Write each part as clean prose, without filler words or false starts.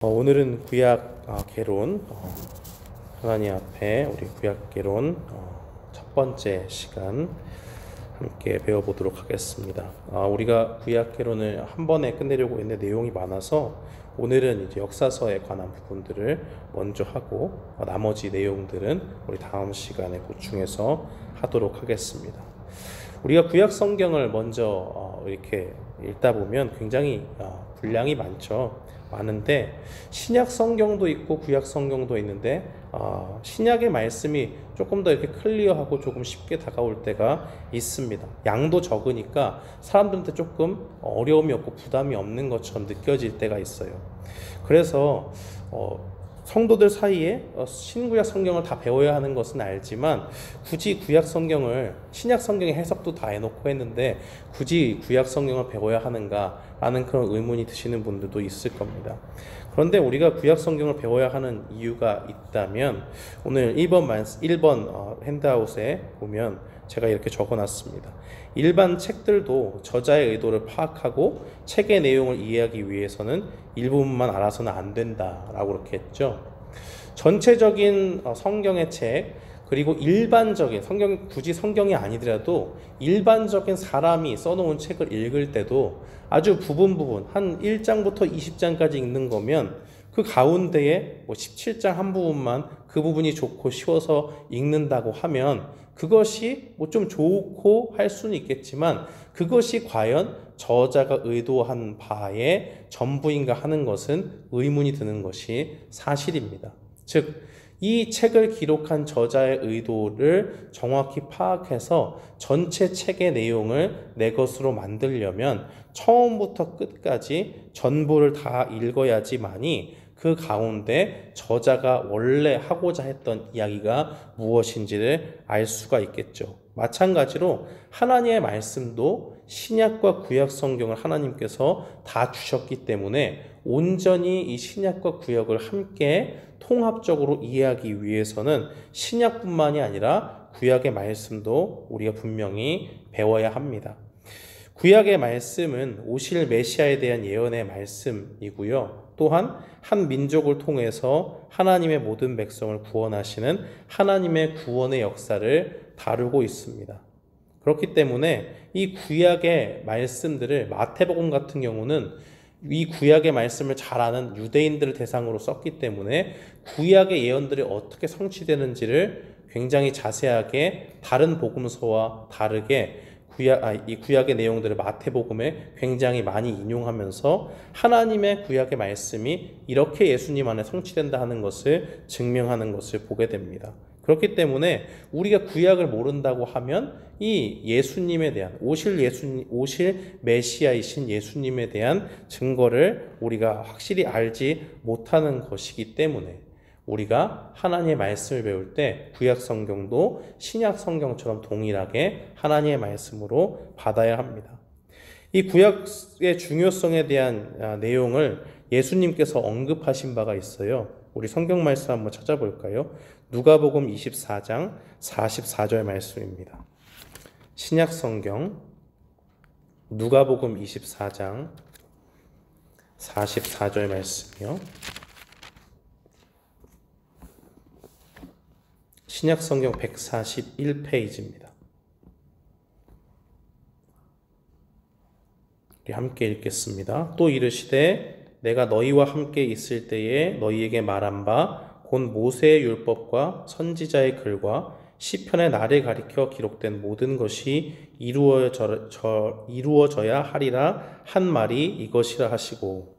오늘은 구약 개론, 하나님 앞에 우리 구약 개론 첫 번째 시간 함께 배워보도록 하겠습니다. 우리가 구약 개론을 한 번에 끝내려고 했는데 내용이 많아서 오늘은 이제 역사서에 관한 부분들을 먼저 하고 나머지 내용들은 우리 다음 시간에 보충해서 하도록 하겠습니다. 우리가 구약 성경을 먼저 이렇게 읽다 보면 굉장히 분량이 많은데 신약 성경도 있고 구약 성경도 있는데 신약의 말씀이 조금 더 이렇게 클리어하고 조금 쉽게 다가올 때가 있습니다. 양도 적으니까 사람들한테 조금 어려움이 없고 부담이 없는 것처럼 느껴질 때가 있어요. 그래서 성도들 사이에 신구약 성경을 다 배워야 하는 것은 알지만 굳이 구약 성경을 신약 성경의 해석도 다 해놓고 했는데 굳이 구약 성경을 배워야 하는가 라는 그런 의문이 드시는 분들도 있을 겁니다. 그런데 우리가 구약 성경을 배워야 하는 이유가 있다면 오늘 1번 핸드아웃에 보면 제가 이렇게 적어놨습니다. 일반 책들도 저자의 의도를 파악하고 책의 내용을 이해하기 위해서는 일부분만 알아서는 안 된다라고 그렇게 했죠. 전체적인 성경의 책, 그리고 일반적인 굳이 성경이 아니더라도 일반적인 사람이 써놓은 책을 읽을 때도 아주 부분 한 1장부터 20장까지 읽는 거면 그 가운데에 17장 한 부분만 그 부분이 좋고 쉬워서 읽는다고 하면 그것이 좀 좋고 할 수는 있겠지만 그것이 과연 저자가 의도한 바의 전부인가 하는 것은 의문이 드는 것이 사실입니다. 즉, 이 책을 기록한 저자의 의도를 정확히 파악해서 전체 책의 내용을 내 것으로 만들려면 처음부터 끝까지 전부를 다 읽어야지만이 그 가운데 저자가 원래 하고자 했던 이야기가 무엇인지를 알 수가 있겠죠. 마찬가지로 하나님의 말씀도 신약과 구약 성경을 하나님께서 다 주셨기 때문에 온전히 이 신약과 구약을 함께 통합적으로 이해하기 위해서는 신약뿐만이 아니라 구약의 말씀도 우리가 분명히 배워야 합니다. 구약의 말씀은 오실 메시아에 대한 예언의 말씀이고요. 또한 한 민족을 통해서 하나님의 모든 백성을 구원하시는 하나님의 구원의 역사를 다루고 있습니다. 그렇기 때문에 이 구약의 말씀들을 마태복음 같은 경우는 이 구약의 말씀을 잘 아는 유대인들을 대상으로 썼기 때문에 구약의 예언들이 어떻게 성취되는지를 굉장히 자세하게 다른 복음서와 다르게 이 구약의 내용들을 마태복음에 굉장히 많이 인용하면서 하나님의 구약의 말씀이 이렇게 예수님 안에 성취된다 하는 것을 증명하는 것을 보게 됩니다. 그렇기 때문에 우리가 구약을 모른다고 하면 이 예수님에 대한 오실 메시아이신 예수님에 대한 증거를 우리가 확실히 알지 못하는 것이기 때문에 우리가 하나님의 말씀을 배울 때 구약 성경도 신약 성경처럼 동일하게 하나님의 말씀으로 받아야 합니다. 이 구약의 중요성에 대한 내용을 예수님께서 언급하신 바가 있어요. 우리 성경 말씀 한번 찾아볼까요? 누가복음 24장 44절 말씀입니다. 신약 성경 누가복음 24장 44절 말씀이요. 신약 성경 141페이지입니다. 우리 함께 읽겠습니다. 또 이르시되 내가 너희와 함께 있을 때에 너희에게 말한 바 곧 모세의 율법과 선지자의 글과 시편의 나를 가리켜 기록된 모든 것이 이루어져야 하리라 한 말이 이것이라 하시고,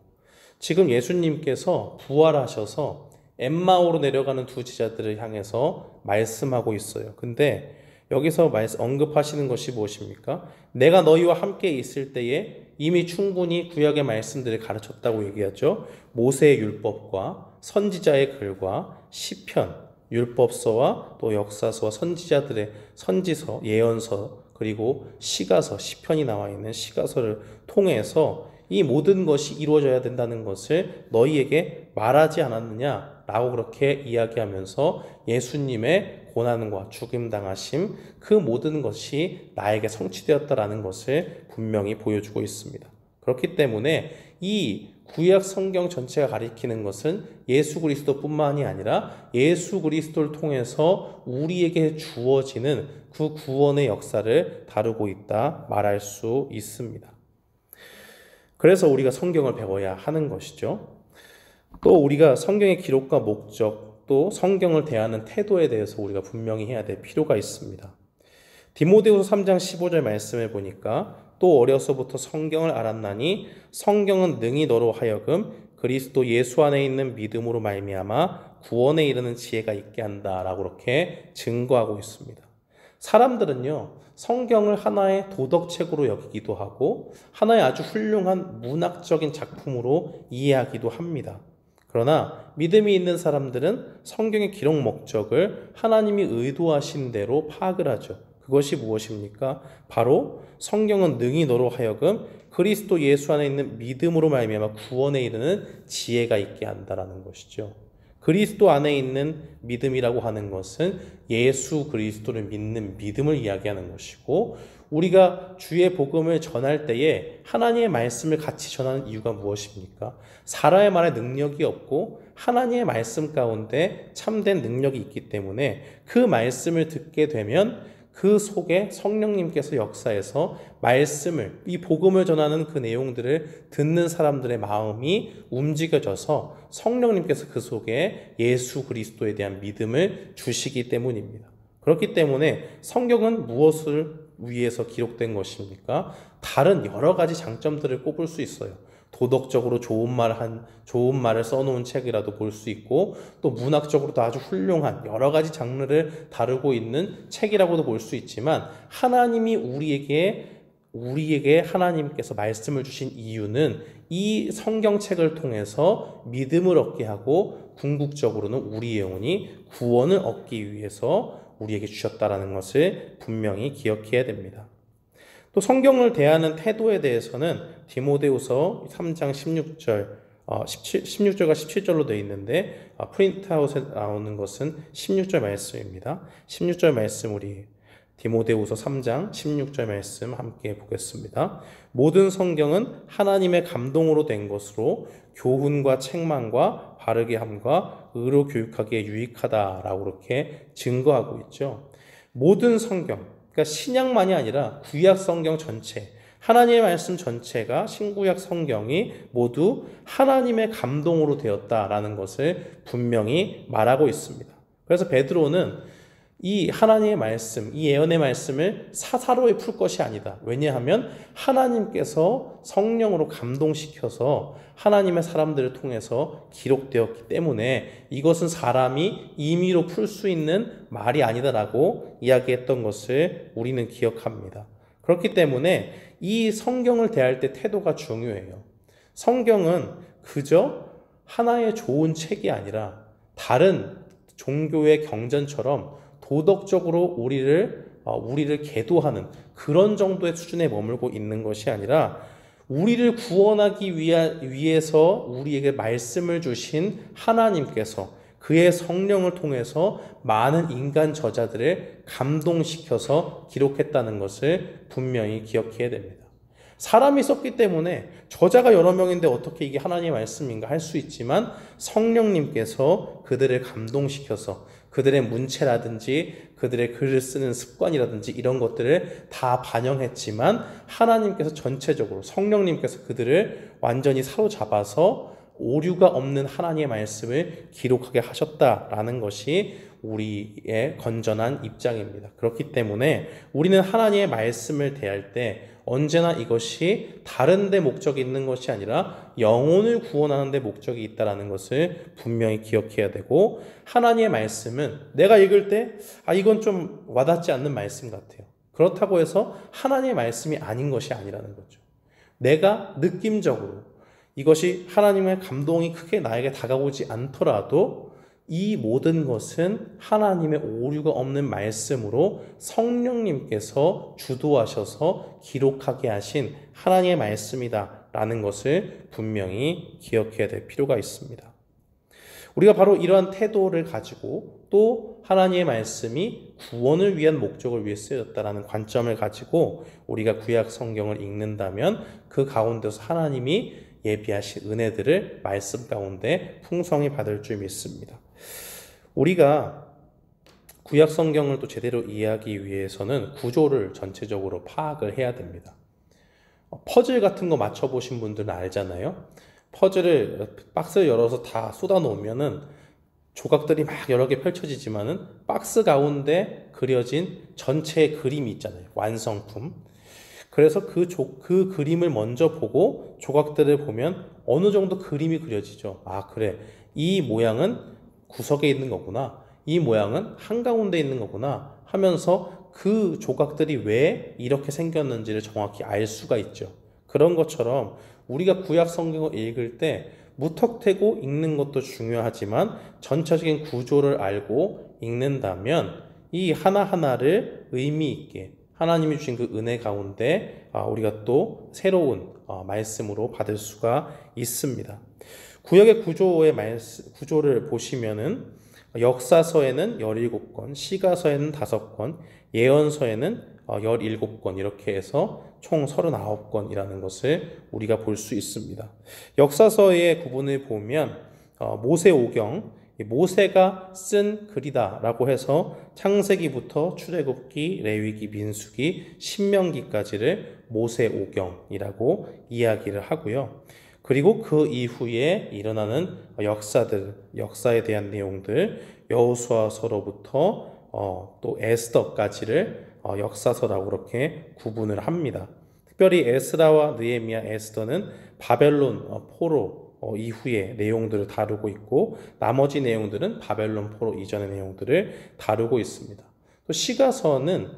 지금 예수님께서 부활하셔서 엠마오로 내려가는 두 제자들을 향해서 말씀하고 있어요. 근데 여기서 언급하시는 것이 무엇입니까? 내가 너희와 함께 있을 때에 이미 충분히 구약의 말씀들을 가르쳤다고 얘기하죠. 모세의 율법과 선지자의 글과 시편, 율법서와 또 역사서와 선지자들의 선지서, 예언서, 그리고 시가서, 시편이 나와 있는 시가서를 통해서 이 모든 것이 이루어져야 된다는 것을 너희에게 말하지 않았느냐? 라고 그렇게 이야기하면서 예수님의 고난과 죽임당하심, 그 모든 것이 나에게 성취되었다라는 것을 분명히 보여주고 있습니다. 그렇기 때문에 이 구약 성경 전체가 가리키는 것은 예수 그리스도뿐만이 아니라 예수 그리스도를 통해서 우리에게 주어지는 그 구원의 역사를 다루고 있다 말할 수 있습니다. 그래서 우리가 성경을 배워야 하는 것이죠. 또 우리가 성경의 기록과 목적, 또 성경을 대하는 태도에 대해서 우리가 분명히 해야 될 필요가 있습니다. 디모데후서 3장 15절 말씀을 보니까 또 어려서부터 성경을 알았나니 성경은 능히 너로 하여금 그리스도 예수 안에 있는 믿음으로 말미암아 구원에 이르는 지혜가 있게 한다라고 그렇게 증거하고 있습니다. 사람들은요, 성경을 하나의 도덕책으로 여기기도 하고 하나의 아주 훌륭한 문학적인 작품으로 이해하기도 합니다. 그러나 믿음이 있는 사람들은 성경의 기록 목적을 하나님이 의도하신 대로 파악을 하죠. 그것이 무엇입니까? 바로 성경은 능히 너로 하여금 그리스도 예수 안에 있는 믿음으로 말미암아 구원에 이르는 지혜가 있게 한다라는 것이죠. 그리스도 안에 있는 믿음이라고 하는 것은 예수 그리스도를 믿는 믿음을 이야기하는 것이고, 우리가 주의 복음을 전할 때에 하나님의 말씀을 같이 전하는 이유가 무엇입니까? 사람의 말에 능력이 없고 하나님의 말씀 가운데 참된 능력이 있기 때문에 그 말씀을 듣게 되면 그 속에 성령님께서 역사해서 말씀을, 이 복음을 전하는 그 내용들을 듣는 사람들의 마음이 움직여져서 성령님께서 그 속에 예수 그리스도에 대한 믿음을 주시기 때문입니다. 그렇기 때문에 성경은 무엇을 위해서 기록된 것입니까? 다른 여러 가지 장점들을 꼽을 수 있어요. 도덕적으로 좋은 말을 써놓은 책이라도 볼 수 있고, 또 문학적으로도 아주 훌륭한 여러 가지 장르를 다루고 있는 책이라고도 볼 수 있지만, 하나님이 우리에게 하나님께서 말씀을 주신 이유는 이 성경책을 통해서 믿음을 얻게 하고 궁극적으로는 우리의 영혼이 구원을 얻기 위해서 우리에게 주셨다라는 것을 분명히 기억해야 됩니다. 또 성경을 대하는 태도에 대해서는 디모데후서 3장 16절과 17절로 되어 있는데, 프린트아웃에 나오는 것은 16절 말씀입니다. 16절 말씀 우리 디모데후서 3장 16절 말씀 함께 보겠습니다. 모든 성경은 하나님의 감동으로 된 것으로 교훈과 책망과 바르게 함과 의로 교육하기에 유익하다라고 그렇게 증거하고 있죠. 모든 성경, 그러니까 신약만이 아니라 구약 성경 전체, 하나님의 말씀 전체가 신구약 성경이 모두 하나님의 감동으로 되었다라는 것을 분명히 말하고 있습니다. 그래서 베드로는 이 하나님의 말씀, 이 예언의 말씀을 사사로이 풀 것이 아니다. 왜냐하면 하나님께서 성령으로 감동시켜서 하나님의 사람들을 통해서 기록되었기 때문에 이것은 사람이 임의로 풀 수 있는 말이 아니다라고 이야기했던 것을 우리는 기억합니다. 그렇기 때문에 이 성경을 대할 때 태도가 중요해요. 성경은 그저 하나의 좋은 책이 아니라 다른 종교의 경전처럼 도덕적으로 우리를 계도하는 그런 정도의 수준에 머물고 있는 것이 아니라, 우리를 구원하기 위해서 우리에게 말씀을 주신 하나님께서 그의 성령을 통해서 많은 인간 저자들을 감동시켜서 기록했다는 것을 분명히 기억해야 됩니다. 사람이 썼기 때문에 저자가 여러 명인데 어떻게 이게 하나님의 말씀인가 할 수 있지만, 성령님께서 그들을 감동시켜서 그들의 문체라든지 그들의 글을 쓰는 습관이라든지 이런 것들을 다 반영했지만, 하나님께서 전체적으로 성령님께서 그들을 완전히 사로잡아서 오류가 없는 하나님의 말씀을 기록하게 하셨다라는 것이 우리의 건전한 입장입니다. 그렇기 때문에 우리는 하나님의 말씀을 대할 때 언제나 이것이 다른 데 목적이 있는 것이 아니라 영혼을 구원하는 데 목적이 있다는 것을 분명히 기억해야 되고, 하나님의 말씀은 내가 읽을 때 이건 좀 와닿지 않는 말씀 같아요. 그렇다고 해서 하나님의 말씀이 아닌 것이 아니라는 거죠. 내가 느낌적으로 이것이 하나님의 감동이 크게 나에게 다가오지 않더라도 이 모든 것은 하나님의 오류가 없는 말씀으로 성령님께서 주도하셔서 기록하게 하신 하나님의 말씀이다 라는 것을 분명히 기억해야 될 필요가 있습니다. 우리가 바로 이러한 태도를 가지고 또 하나님의 말씀이 구원을 위한 목적을 위해 쓰여졌다라는 관점을 가지고 우리가 구약 성경을 읽는다면 그 가운데서 하나님이 예비하신 은혜들을 말씀 가운데 풍성히 받을 줄 믿습니다. 우리가 구약 성경을 또 제대로 이해하기 위해서는 구조를 전체적으로 파악을 해야 됩니다. 퍼즐 같은 거 맞춰보신 분들은 알잖아요. 퍼즐을 박스를 열어서 다 쏟아 놓으면은 조각들이 막 여러 개 펼쳐지지만은 박스 가운데 그려진 전체의 그림이 있잖아요. 완성품. 그래서 그 그림을 먼저 보고 조각들을 보면 어느 정도 그림이 그려지죠. 아, 그래. 이 모양은 구석에 있는 거구나. 이 모양은 한가운데 있는 거구나 하면서 그 조각들이 왜 이렇게 생겼는지를 정확히 알 수가 있죠. 그런 것처럼 우리가 구약 성경을 읽을 때 무턱대고 읽는 것도 중요하지만 전체적인 구조를 알고 읽는다면 이 하나하나를 의미 있게 하나님이 주신 그 은혜 가운데 우리가 또 새로운 말씀으로 받을 수가 있습니다. 구약의 구조를 보시면은 역사서에는 17권, 시가서에는 5권, 예언서에는 17권 이렇게 해서 총 39권이라는 것을 우리가 볼 수 있습니다. 역사서의 구분을 보면 모세오경, 모세가 쓴 글이다 라고 해서 창세기부터 출애굽기, 레위기, 민수기, 신명기까지를 모세오경이라고 이야기를 하고요. 그리고 그 이후에 일어나는 역사에 대한 내용들, 여호수아서로부터 또 에스더까지를 역사서라고 그렇게 구분을 합니다. 특별히 에스라와 느헤미야, 에스더는 바벨론 포로 이후의 내용들을 다루고 있고 나머지 내용들은 바벨론 포로 이전의 내용들을 다루고 있습니다. 또 시가서는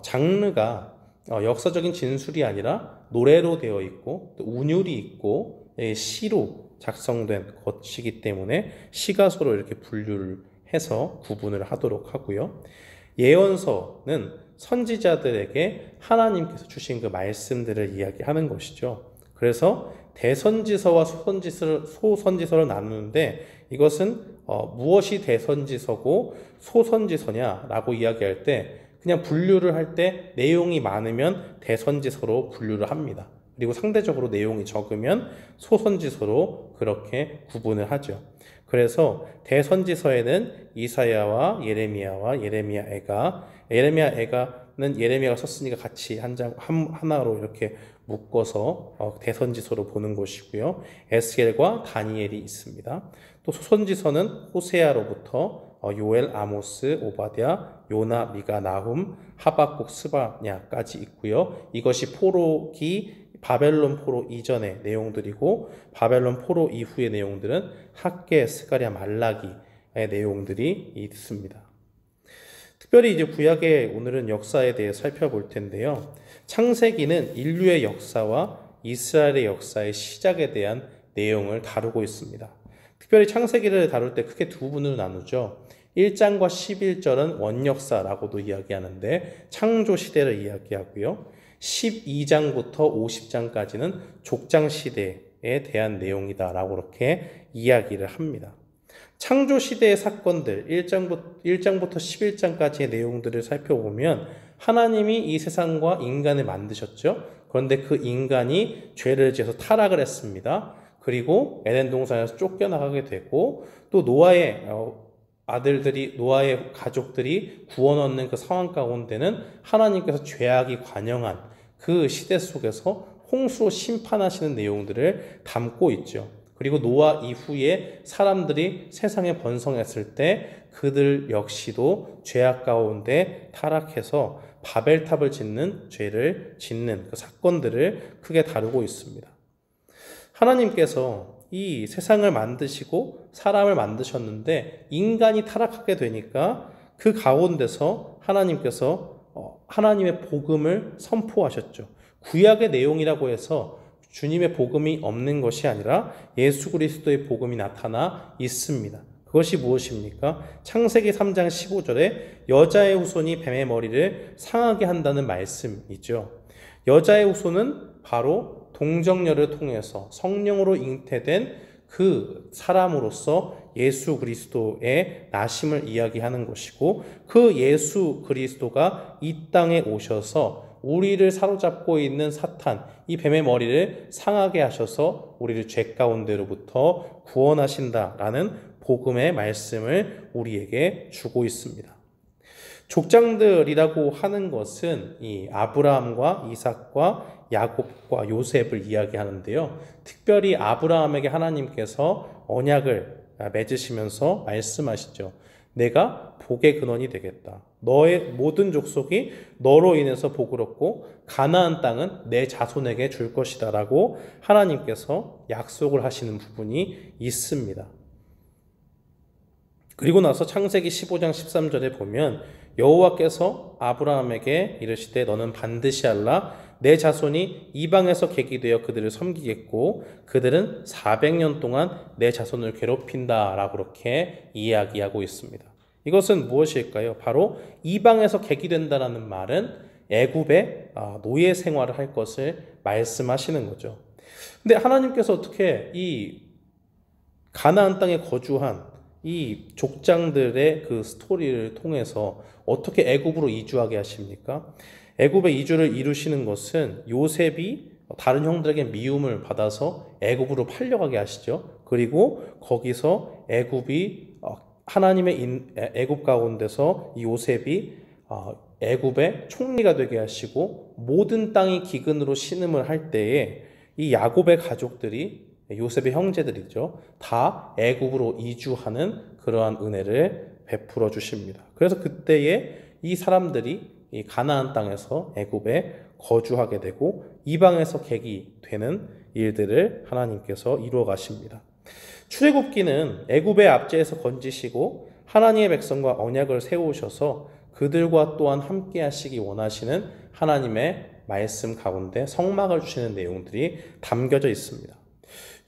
장르가 역사적인 진술이 아니라 노래로 되어 있고 또 운율이 있고 시로 작성된 것이기 때문에 시가서로 이렇게 분류를 해서 구분을 하도록 하고요. 예언서는 선지자들에게 하나님께서 주신 그 말씀들을 이야기하는 것이죠. 그래서 대선지서와 소선지서를 나누는데 이것은 무엇이 대선지서고 소선지서냐라고 이야기할 때 그냥 분류를 할 때 내용이 많으면 대선지서로 분류를 합니다. 그리고 상대적으로 내용이 적으면 소선지서로 그렇게 구분을 하죠. 그래서 대선지서에는 이사야와 예레미야와 예레미야는 예레미야가 썼으니까 같이 하나로 이렇게 묶어서 대선지서로 보는 것이고요. 에스겔과 다니엘이 있습니다. 또 소선지서는 호세아로부터 요엘, 아모스, 오바댜, 요나, 미가, 나훔, 하박국, 스바냐까지 있고요. 이것이 바벨론 포로 이전의 내용들이고 바벨론 포로 이후의 내용들은 학개, 스가랴, 말라기의 내용들이 있습니다. 특별히 이제 구약의 오늘은 역사에 대해 살펴볼 텐데요. 창세기는 인류의 역사와 이스라엘의 역사의 시작에 대한 내용을 다루고 있습니다. 특별히 창세기를 다룰 때 크게 두 부분으로 나누죠. 1장과 11절은 원역사라고도 이야기하는데 창조 시대를 이야기하고요. 12장부터 50장까지는 족장 시대에 대한 내용이다라고 그렇게 이야기를 합니다. 창조 시대의 사건들 1장부터 11장까지의 내용들을 살펴보면 하나님이 이 세상과 인간을 만드셨죠. 그런데 그 인간이 죄를 지어서 타락을 했습니다. 그리고 에덴 동산에서 쫓겨나가게 되고 또 노아의 가족들이 구원 얻는 그 상황 가운데는 하나님께서 죄악이 관영한 그 시대 속에서 홍수로 심판하시는 내용들을 담고 있죠. 그리고 노아 이후에 사람들이 세상에 번성했을 때 그들 역시도 죄악 가운데 타락해서 바벨탑을 짓는 죄를 짓는 그 사건들을 크게 다루고 있습니다. 하나님께서 이 세상을 만드시고 사람을 만드셨는데 인간이 타락하게 되니까 그 가운데서 하나님께서 하나님의 복음을 선포하셨죠. 구약의 내용이라고 해서 주님의 복음이 없는 것이 아니라 예수 그리스도의 복음이 나타나 있습니다. 그것이 무엇입니까? 창세기 3장 15절에 여자의 후손이 뱀의 머리를 상하게 한다는 말씀이죠. 여자의 후손은 바로 동정녀를 통해서 성령으로 잉태된 그 사람으로서 예수 그리스도의 나심을 이야기하는 것이고 그 예수 그리스도가 이 땅에 오셔서 우리를 사로잡고 있는 사탄, 이 뱀의 머리를 상하게 하셔서 우리를 죄 가운데로부터 구원하신다라는 복음의 말씀을 우리에게 주고 있습니다. 족장들이라고 하는 것은 이 아브라함과 이삭과 야곱과 요셉을 이야기하는데요. 특별히 아브라함에게 하나님께서 언약을 맺으시면서 말씀하시죠. 내가 복의 근원이 되겠다. 너의 모든 족속이 너로 인해서 복을 얻고 가나안 땅은 내 자손에게 줄 것이다 라고 하나님께서 약속을 하시는 부분이 있습니다. 그리고 나서 창세기 15장 13절에 보면 여호와께서 아브라함에게 이르시되 너는 반드시 알라 내 자손이 이방에서 객이 되어 그들을 섬기겠고 그들은 400년 동안 내 자손을 괴롭힌다 라고 그렇게 이야기하고 있습니다. 이것은 무엇일까요? 바로 이방에서 객이 된다는 말은 애굽의 노예 생활을 할 것을 말씀하시는 거죠. 근데 하나님께서 어떻게 이 가나안 땅에 거주한 이 족장들의 그 스토리를 통해서 어떻게 애굽으로 이주하게 하십니까? 애굽의 이주를 이루시는 것은 요셉이 다른 형들에게 미움을 받아서 애굽으로 팔려가게 하시죠. 그리고 거기서 애굽이 하나님의 애굽 가운데서 이 요셉이 애굽의 총리가 되게 하시고 모든 땅이 기근으로 신음을 할 때에 이 야곱의 가족들이 요셉의 형제들이죠. 다 애굽으로 이주하는 그러한 은혜를 베풀어 주십니다. 그래서 그때에 이 사람들이 이 가나안 땅에서 애굽에 거주하게 되고 이방에서 객이 되는 일들을 하나님께서 이루어 가십니다. 출애굽기는 애굽의 압제에서 건지시고 하나님의 백성과 언약을 세우셔서 그들과 또한 함께 하시기 원하시는 하나님의 말씀 가운데 성막을 주시는 내용들이 담겨져 있습니다.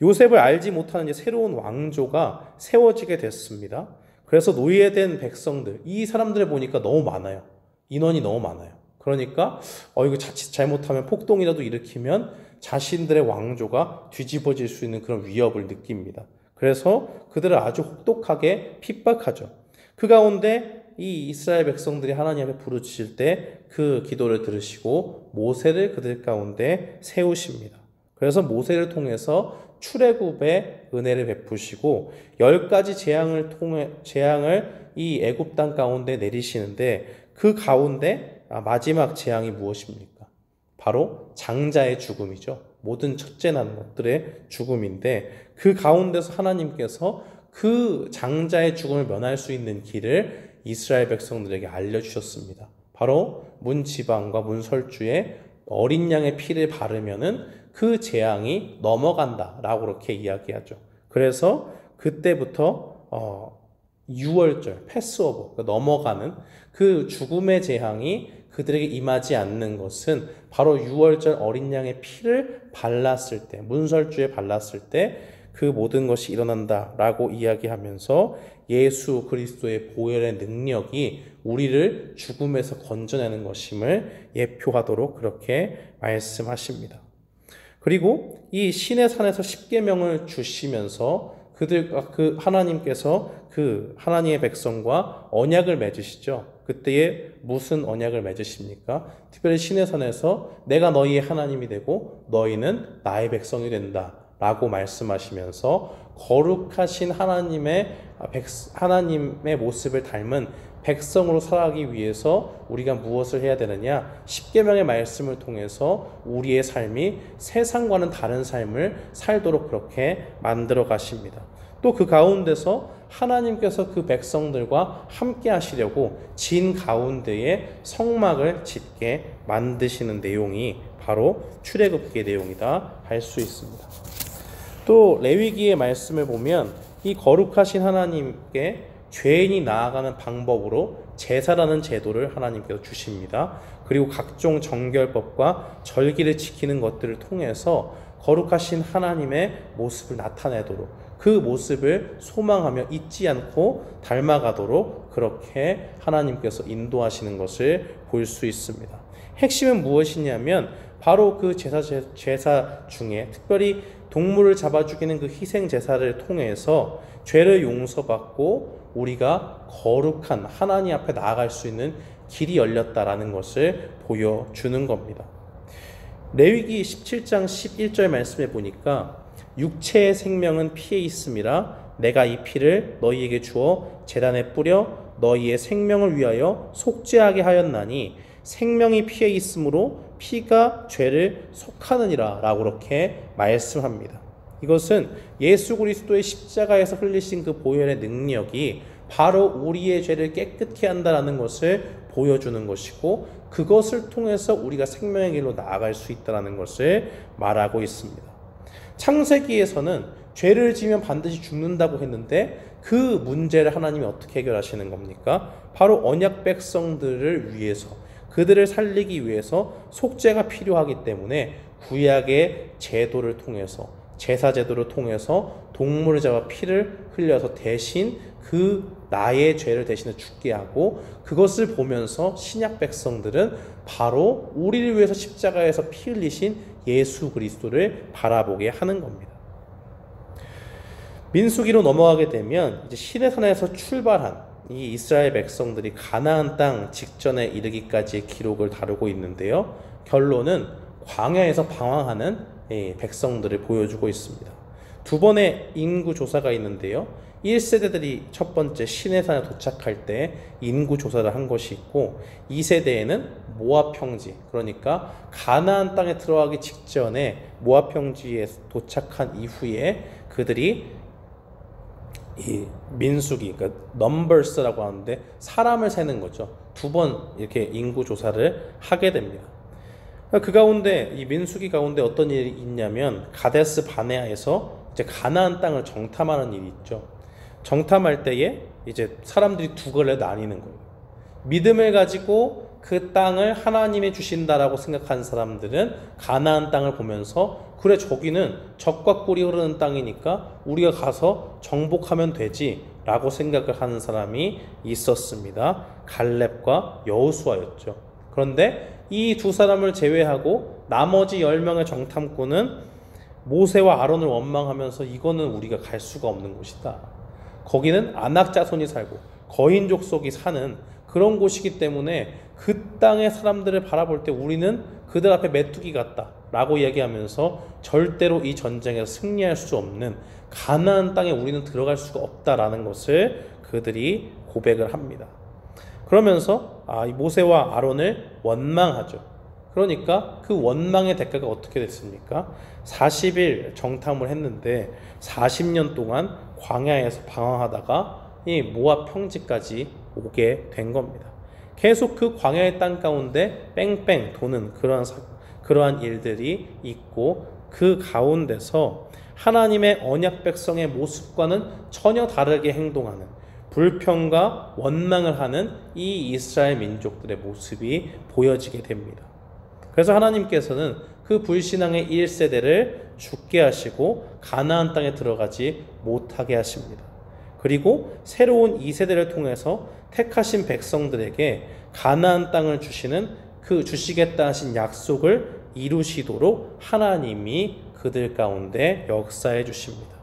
요셉을 알지 못하는 새로운 왕조가 세워지게 됐습니다. 그래서 노예된 백성들, 이 사람들을 보니까 너무 많아요. 인원이 너무 많아요. 그러니까 이거 자칫 잘못하면 폭동이라도 일으키면 자신들의 왕조가 뒤집어질 수 있는 그런 위협을 느낍니다. 그래서 그들을 아주 혹독하게 핍박하죠. 그 가운데 이 이스라엘 백성들이 하나님 앞에 부르짖을 때 그 기도를 들으시고 모세를 그들 가운데 세우십니다. 그래서 모세를 통해서 출애굽의 은혜를 베푸시고 10가지 재앙을 이 애굽 땅 가운데 내리시는데 그 가운데 마지막 재앙이 무엇입니까? 바로 장자의 죽음이죠. 모든 첫째 나는 것들의 죽음인데 그 가운데서 하나님께서 그 장자의 죽음을 면할 수 있는 길을 이스라엘 백성들에게 알려주셨습니다. 바로 문지방과 문설주에 어린 양의 피를 바르면은 그 재앙이 넘어간다라고 그렇게 이야기하죠. 그래서 그때부터 유월절, 패스오버, 넘어가는 그 죽음의 재앙이 그들에게 임하지 않는 것은 바로 유월절 어린 양의 피를 발랐을 때, 문설주에 발랐을 때 그 모든 것이 일어난다라고 이야기하면서 예수 그리스도의 보혈의 능력이 우리를 죽음에서 건져내는 것임을 예표하도록 그렇게 말씀하십니다. 그리고 이 신의 산에서 십계명을 주시면서 그 하나님께서 그 하나님의 백성과 언약을 맺으시죠. 그때에 무슨 언약을 맺으십니까? 특별히 신의 산에서 내가 너희의 하나님이 되고 너희는 나의 백성이 된다 라고 말씀하시면서 거룩하신 하나님의 모습을 닮은 백성으로 살아가기 위해서 우리가 무엇을 해야 되느냐? 십계명의 말씀을 통해서 우리의 삶이 세상과는 다른 삶을 살도록 그렇게 만들어 가십니다. 또 그 가운데서 하나님께서 그 백성들과 함께 하시려고 진 가운데에 성막을 짓게 만드시는 내용이 바로 출애굽기의 내용이다 할 수 있습니다. 또 레위기의 말씀을 보면 이 거룩하신 하나님께 죄인이 나아가는 방법으로 제사라는 제도를 하나님께서 주십니다. 그리고 각종 정결법과 절기를 지키는 것들을 통해서 거룩하신 하나님의 모습을 나타내도록 그 모습을 소망하며 잊지 않고 닮아가도록 그렇게 하나님께서 인도하시는 것을 볼 수 있습니다. 핵심은 무엇이냐면 바로 그 제사 중에 특별히 동물을 잡아 죽이는 그 희생 제사를 통해서 죄를 용서받고 우리가 거룩한 하나님 앞에 나아갈 수 있는 길이 열렸다라는 것을 보여주는 겁니다. 레위기 17장 11절 말씀에 보니까 육체의 생명은 피에 있음이라 내가 이 피를 너희에게 주어 제단에 뿌려 너희의 생명을 위하여 속죄하게 하였나니 생명이 피에 있으므로 피가 죄를 속하느니라 라고 그렇게 말씀합니다. 이것은 예수 그리스도의 십자가에서 흘리신 그 보혈의 능력이 바로 우리의 죄를 깨끗게 한다는 것을 보여주는 것이고 그것을 통해서 우리가 생명의 길로 나아갈 수 있다는 것을 말하고 있습니다. 창세기에서는 죄를 지으면 반드시 죽는다고 했는데 그 문제를 하나님이 어떻게 해결하시는 겁니까? 바로 언약 백성들을 위해서 그들을 살리기 위해서 속죄가 필요하기 때문에 구약의 제도를 통해서 제사 제도를 통해서 동물을 잡아 피를 흘려서 대신 그 나의 죄를 대신해 죽게 하고 그것을 보면서 신약 백성들은 바로 우리를 위해서 십자가에서 피 흘리신 예수 그리스도를 바라보게 하는 겁니다. 민수기로 넘어가게 되면 이제 시내산에서 출발한 이 이스라엘 백성들이 가나안 땅 직전에 이르기까지의 기록을 다루고 있는데요. 결론은 광야에서 방황하는 백성들을 보여주고 있습니다. 두 번의 인구 조사가 있는데요. 1세대들이 첫 번째 시내산에 도착할 때 인구 조사를 한 것이 있고 2세대에는 모압 평지, 그러니까 가나안 땅에 들어가기 직전에 모압 평지에 도착한 이후에 그들이 이 민수기, 그러니까 넘버스라고 하는데 사람을 세는 거죠. 두 번 이렇게 인구 조사를 하게 됩니다. 그 가운데 이 민수기 가운데 어떤 일이 있냐면 가데스 바네아에서 이제 가나안 땅을 정탐하는 일이 있죠. 정탐할 때에 이제 사람들이 두 걸에 나뉘는 거예요. 믿음을 가지고 그 땅을 하나님이 주신다라고 생각하는 사람들은 가나안 땅을 보면서 그래 저기는 적과 꿀이 흐르는 땅이니까 우리가 가서 정복하면 되지 라고 생각을 하는 사람이 있었습니다. 갈렙과 여호수아였죠. 그런데 이 두 사람을 제외하고 나머지 10명의 정탐꾼은 모세와 아론을 원망하면서 이거는 우리가 갈 수가 없는 곳이다. 거기는 아낙 자손이 살고 거인 족속이 사는 그런 곳이기 때문에 그 땅의 사람들을 바라볼 때 우리는 그들 앞에 메뚜기 같다 라고 이야기하면서 절대로 이 전쟁에서 승리할 수 없는 가나안 땅에 우리는 들어갈 수가 없다라는 것을 그들이 고백을 합니다. 그러면서 이 모세와 아론을 원망하죠. 그러니까 그 원망의 대가가 어떻게 됐습니까? 40일 정탐을 했는데 40년 동안 광야에서 방황하다가 이 모압 평지까지 오게 된 겁니다. 계속 그 광야의 땅 가운데 뺑뺑 도는 그러한 일들이 있고 그 가운데서 하나님의 언약 백성의 모습과는 전혀 다르게 행동하는 불평과 원망을 하는 이 이스라엘 민족들의 모습이 보여지게 됩니다. 그래서 하나님께서는 그 불신앙의 1세대를 죽게 하시고 가나안 땅에 들어가지 못하게 하십니다. 그리고 새로운 2세대를 통해서 택하신 백성들에게 가나안 땅을 주시겠다 하신 약속을 이루시도록 하나님이 그들 가운데 역사해 주십니다.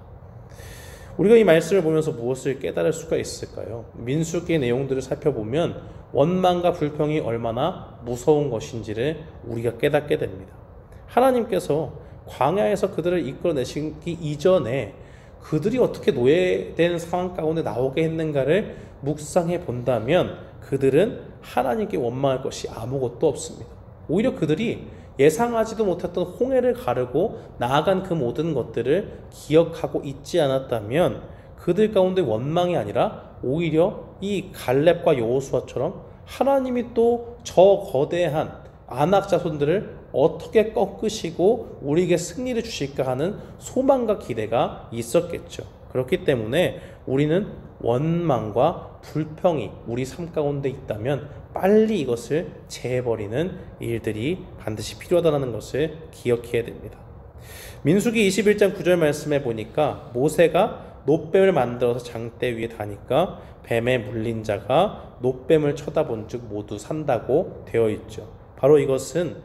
우리가 이 말씀을 보면서 무엇을 깨달을 수가 있을까요? 민수기의 내용들을 살펴보면 원망과 불평이 얼마나 무서운 것인지를 우리가 깨닫게 됩니다. 하나님께서 광야에서 그들을 이끌어내시기 이전에 그들이 어떻게 노예된 상황 가운데 나오게 했는가를 묵상해 본다면 그들은 하나님께 원망할 것이 아무것도 없습니다. 오히려 그들이 예상하지도 못했던 홍해를 가르고 나아간 그 모든 것들을 기억하고 있지 않았다면 그들 가운데 원망이 아니라 오히려 이 갈렙과 여호수아처럼 하나님이 또 저 거대한 아낙 자손들을 어떻게 꺾으시고 우리에게 승리를 주실까 하는 소망과 기대가 있었겠죠. 그렇기 때문에 우리는 원망과 불평이 우리 삶 가운데 있다면 빨리 이것을 제해버리는 일들이 반드시 필요하다는 것을 기억해야 됩니다. 민수기 21장 9절 말씀에 보니까 모세가 놋뱀을 만들어서 장대 위에 다니까 뱀에 물린 자가 놋뱀을 쳐다본 즉 모두 산다고 되어 있죠. 바로 이것은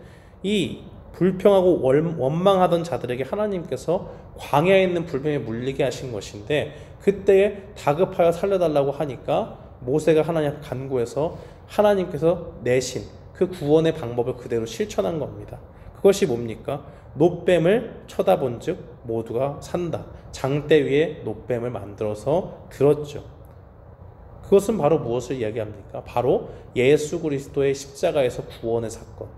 이 불평하고 원망하던 자들에게 하나님께서 광야에 있는 불뱀에 물리게 하신 것인데 그때에 다급하여 살려달라고 하니까 모세가 하나님 앞에 간구해서 하나님께서 내신 그 구원의 방법을 그대로 실천한 겁니다. 그것이 뭡니까? 놋뱀을 쳐다본 즉 모두가 산다. 장대 위에 놋뱀을 만들어서 들었죠. 그것은 바로 무엇을 이야기합니까? 바로 예수 그리스도의 십자가에서 구원의 사건.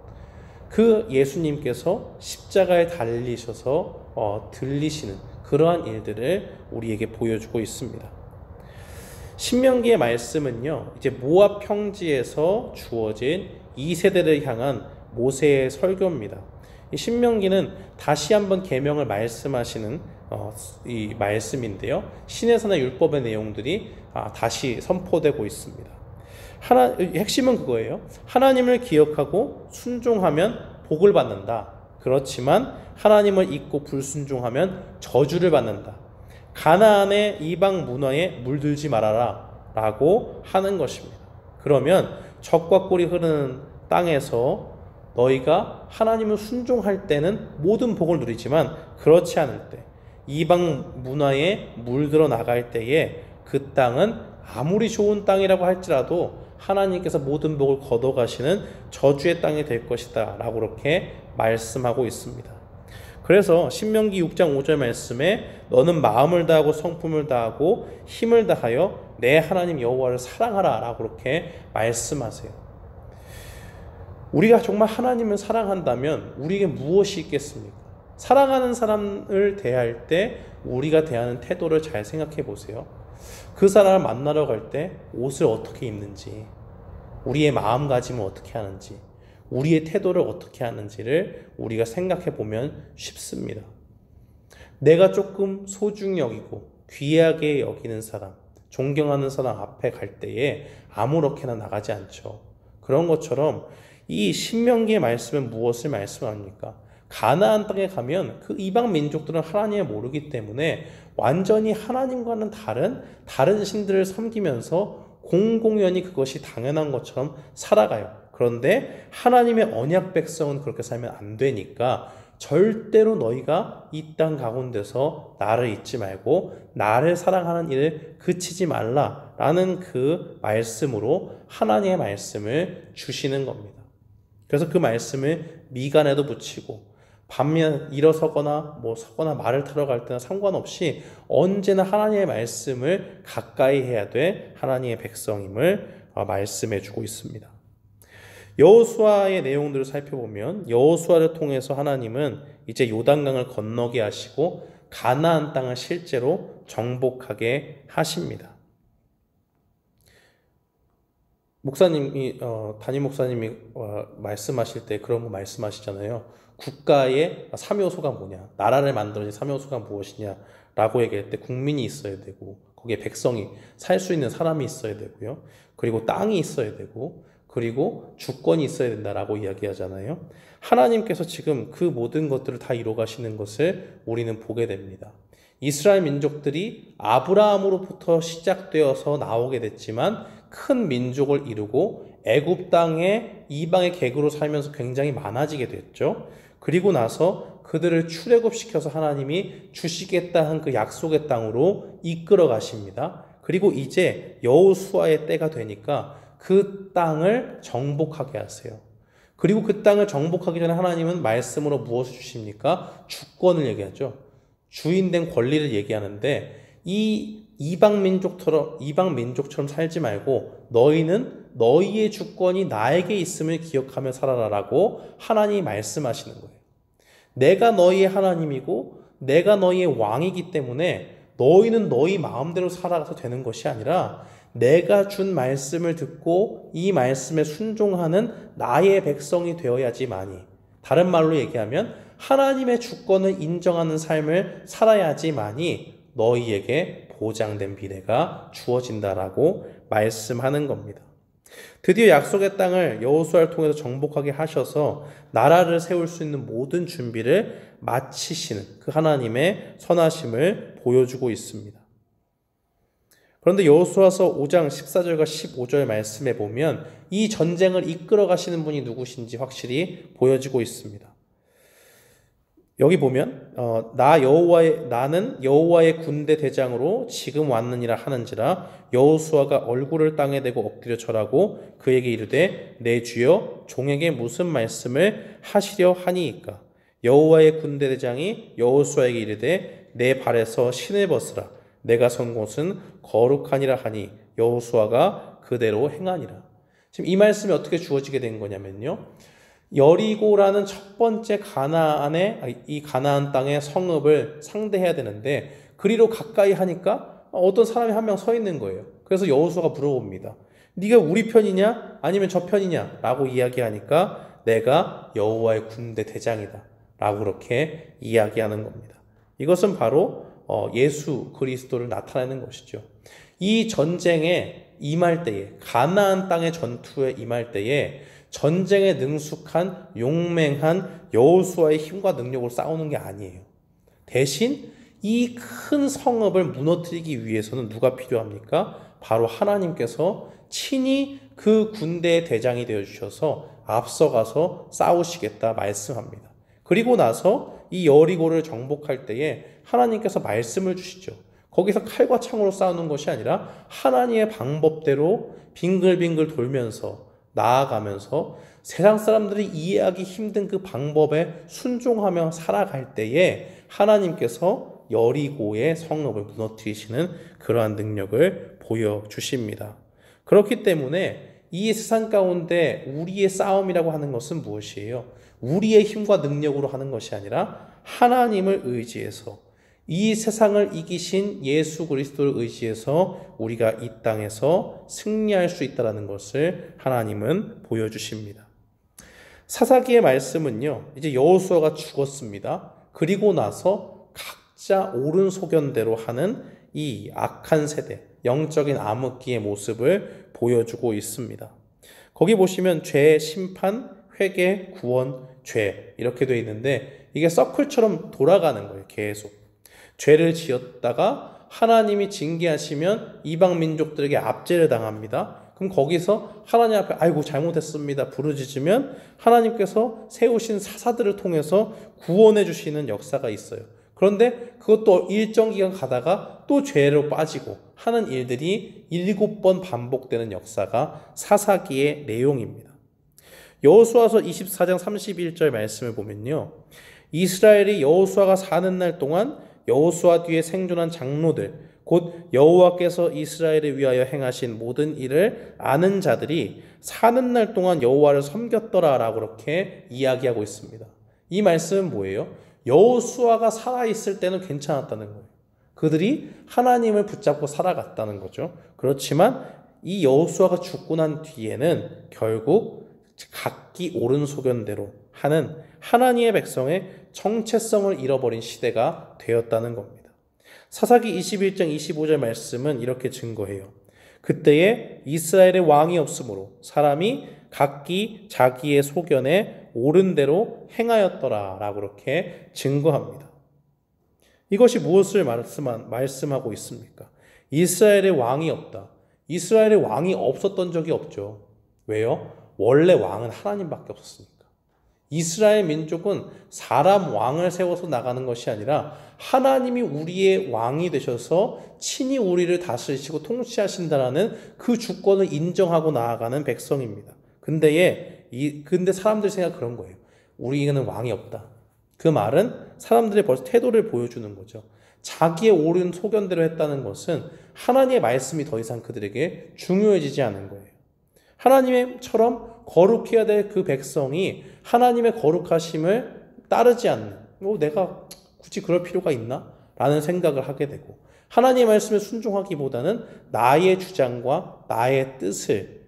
그 예수님께서 십자가에 달리셔서 들리시는 그러한 일들을 우리에게 보여주고 있습니다. 신명기의 말씀은요, 이제 모압 평지에서 주어진 2세대를 향한 모세의 설교입니다. 이 신명기는 다시 한번 계명을 말씀하시는 이 말씀인데요, 신해서나 율법의 내용들이 다시 선포되고 있습니다. 핵심은 그거예요. 하나님을 기억하고 순종하면 복을 받는다. 그렇지만 하나님을 잊고 불순종하면 저주를 받는다. 가나안의 이방 문화에 물들지 말아라 라고 하는 것입니다. 그러면 적과 꿀이 흐르는 땅에서 너희가 하나님을 순종할 때는 모든 복을 누리지만 그렇지 않을 때, 이방 문화에 물들어 나갈 때에 그 땅은 아무리 좋은 땅이라고 할지라도 하나님께서 모든 복을 걷어가시는 저주의 땅이 될 것이다 라고 그렇게 말씀하고 있습니다. 그래서 신명기 6장 5절 말씀에 너는 마음을 다하고 성품을 다하고 힘을 다하여 내 하나님 여호와를 사랑하라 라고 그렇게 말씀하세요. 우리가 정말 하나님을 사랑한다면 우리에게 무엇이 있겠습니까? 사랑하는 사람을 대할 때 우리가 대하는 태도를 잘 생각해 보세요. 그 사람을 만나러 갈 때 옷을 어떻게 입는지, 우리의 마음가짐을 어떻게 하는지, 우리의 태도를 어떻게 하는지를 우리가 생각해 보면 쉽습니다. 내가 조금 소중히 여기고 귀하게 여기는 사람, 존경하는 사람 앞에 갈 때에 아무렇게나 나가지 않죠. 그런 것처럼 이 신명기의 말씀은 무엇을 말씀합니까? 가나안 땅에 가면 그 이방 민족들은 하나님을 모르기 때문에 완전히 하나님과는 다른 신들을 섬기면서 공공연히 그것이 당연한 것처럼 살아가요. 그런데 하나님의 언약 백성은 그렇게 살면 안 되니까 절대로 너희가 이 땅 가운데서 나를 잊지 말고 나를 사랑하는 일을 그치지 말라라는 그 말씀으로 하나님의 말씀을 주시는 겁니다. 그래서 그 말씀을 미간에도 붙이고 반면 일어서거나 서거나 말을 타러 갈 때나 상관없이 언제나 하나님의 말씀을 가까이 해야 될 하나님의 백성임을 말씀해 주고 있습니다. 여호수아의 내용들을 살펴보면 여호수아를 통해서 하나님은 이제 요단강을 건너게 하시고 가나안 땅을 실제로 정복하게 하십니다. 담임 목사님이 말씀하실 때 그런 거 말씀하시잖아요. 국가의 3요소가 뭐냐, 나라를 만드는 3요소가 무엇이냐 라고 얘기할 때 국민이 있어야 되고 거기에 백성이 살 수 있는 사람이 있어야 되고요, 그리고 땅이 있어야 되고 그리고 주권이 있어야 된다라고 이야기하잖아요. 하나님께서 지금 그 모든 것들을 다 이뤄 가시는 것을 우리는 보게 됩니다. 이스라엘 민족들이 아브라함으로부터 시작되어서 나오게 됐지만 큰 민족을 이루고 애굽 땅에 이방의 객으로 살면서 굉장히 많아지게 됐죠. 그리고 나서 그들을 출애굽시켜서 하나님이 주시겠다 한 그 약속의 땅으로 이끌어 가십니다. 그리고 이제 여호수아의 때가 되니까 그 땅을 정복하게 하세요. 그리고 그 땅을 정복하기 전에 하나님은 말씀으로 무엇을 주십니까? 주권을 얘기하죠. 주인된 권리를 얘기하는데 이 이방 민족처럼 살지 말고 너희는 너희의 주권이 나에게 있음을 기억하며 살아라라고 하나님이 말씀하시는 거예요. 내가 너희의 하나님이고 내가 너희의 왕이기 때문에 너희는 너희 마음대로 살아가서 되는 것이 아니라 내가 준 말씀을 듣고 이 말씀에 순종하는 나의 백성이 되어야지만이, 다른 말로 얘기하면 하나님의 주권을 인정하는 삶을 살아야지만이 너희에게 보장된 미래가 주어진다라고 말씀하는 겁니다. 드디어 약속의 땅을 여호수아를 통해서 정복하게 하셔서 나라를 세울 수 있는 모든 준비를 마치시는 그 하나님의 선하심을 보여주고 있습니다. 그런데 여호수아서 5장 14절과 15절 말씀에 보면 이 전쟁을 이끌어 가시는 분이 누구신지 확실히 보여지고 있습니다. 여기 보면 나는 여호와의 군대 대장으로 지금 왔느니라 하는지라 여호수아가 얼굴을 땅에 대고 엎드려 절하고 그에게 이르되 내 주여 종에게 무슨 말씀을 하시려 하니이까. 여호와의 군대 대장이 여호수아에게 이르되 내 발에서 신을 벗으라. 내가 선 곳은 거룩하니라 하니 여호수아가 그대로 행하니라. 지금 이 말씀이 어떻게 주어지게 된 거냐면요, 여리고라는 첫 번째 이 가나안 땅의 성읍을 상대해야 되는데 그리로 가까이 하니까 어떤 사람이 한 명 서 있는 거예요. 그래서 여호수아가 물어봅니다. 네가 우리 편이냐 아니면 저 편이냐 라고 이야기하니까 내가 여호와의 군대 대장이다 라고 그렇게 이야기하는 겁니다. 이것은 바로 예수 그리스도를 나타내는 것이죠. 이 전쟁에 임할 때에, 가나안 땅의 전투에 임할 때에 전쟁에 능숙한 용맹한 여호수아의 힘과 능력으로 싸우는 게 아니에요. 대신 이 큰 성읍을 무너뜨리기 위해서는 누가 필요합니까? 바로 하나님께서 친히 그 군대의 대장이 되어주셔서 앞서가서 싸우시겠다 말씀합니다. 그리고 나서 이 여리고를 정복할 때에 하나님께서 말씀을 주시죠. 거기서 칼과 창으로 싸우는 것이 아니라 하나님의 방법대로 빙글빙글 돌면서 나아가면서 세상 사람들이 이해하기 힘든 그 방법에 순종하며 살아갈 때에 하나님께서 여리고의 성읍을 무너뜨리시는 그러한 능력을 보여주십니다. 그렇기 때문에 이 세상 가운데 우리의 싸움이라고 하는 것은 무엇이에요? 우리의 힘과 능력으로 하는 것이 아니라 하나님을 의지해서, 이 세상을 이기신 예수 그리스도를 의지해서 우리가 이 땅에서 승리할 수 있다는 것을 하나님은 보여주십니다. 사사기의 말씀은요, 이제 여호수아가 죽었습니다. 그리고 나서 각자 옳은 소견대로 하는 이 악한 세대, 영적인 암흑기의 모습을 보여주고 있습니다. 거기 보시면 죄, 심판, 회개, 구원, 죄 이렇게 되어 있는데 이게 서클처럼 돌아가는 거예요. 계속 죄를 지었다가 하나님이 징계하시면 이방 민족들에게 압제를 당합니다. 그럼 거기서 하나님 앞에 아이고 잘못했습니다 부르짖으면 하나님께서 세우신 사사들을 통해서 구원해 주시는 역사가 있어요. 그런데 그것도 일정 기간 가다가 또 죄로 빠지고 하는 일들이 7번 반복되는 역사가 사사기의 내용입니다. 여호수아서 24장 31절 말씀을 보면요, 이스라엘이 여호수아가 사는 날 동안 여호수아 뒤에 생존한 장로들, 곧 여호와께서 이스라엘을 위하여 행하신 모든 일을 아는 자들이 사는 날 동안 여호와를 섬겼더라라고 그렇게 이야기하고 있습니다. 이 말씀은 뭐예요? 여호수아가 살아있을 때는 괜찮았다는 거예요. 그들이 하나님을 붙잡고 살아갔다는 거죠. 그렇지만 이 여호수아가 죽고 난 뒤에는 결국 각기 옳은 소견대로 하는 하나님의 백성의 정체성을 잃어버린 시대가 되었다는 겁니다. 사사기 21장 25절 말씀은 이렇게 증거해요. 그때에 이스라엘의 왕이 없으므로 사람이 각기 자기의 소견에 옳은 대로 행하였더라 라고 그렇게 증거합니다. 이것이 무엇을 말씀하고 있습니까? 이스라엘의 왕이 없다. 이스라엘의 왕이 없었던 적이 없죠. 왜요? 원래 왕은 하나님밖에 없었으니까. 이스라엘 민족은 사람 왕을 세워서 나가는 것이 아니라 하나님이 우리의 왕이 되셔서 친히 우리를 다스리시고 통치하신다라는 그 주권을 인정하고 나아가는 백성입니다. 근데 사람들 생각 그런 거예요. 우리는 왕이 없다. 그 말은 사람들의 벌써 태도를 보여주는 거죠. 자기의 옳은 소견대로 했다는 것은 하나님의 말씀이 더 이상 그들에게 중요해지지 않은 거예요. 하나님처럼 거룩해야 될 그 백성이 하나님의 거룩하심을 따르지 않는, 내가 굳이 그럴 필요가 있나? 라는 생각을 하게 되고, 하나님의 말씀에 순종하기보다는 나의 주장과 나의 뜻을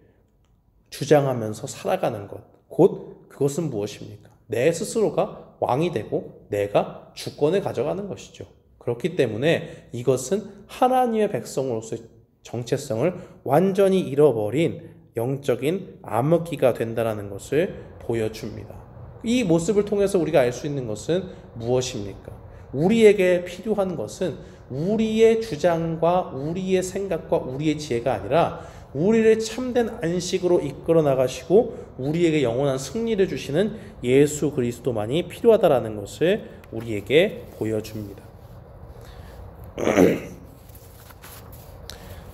주장하면서 살아가는 것, 곧 그것은 무엇입니까? 내 스스로가 왕이 되고 내가 주권을 가져가는 것이죠. 그렇기 때문에 이것은 하나님의 백성으로서의 정체성을 완전히 잃어버린 영적인 암흑기가 된다는 것을 보여줍니다. 이 모습을 통해서 우리가 알 수 있는 것은 무엇입니까? 우리에게 필요한 것은 우리의 주장과 우리의 생각과 우리의 지혜가 아니라 우리를 참된 안식으로 이끌어 나가시고 우리에게 영원한 승리를 주시는 예수 그리스도만이 필요하다라는 것을 우리에게 보여줍니다.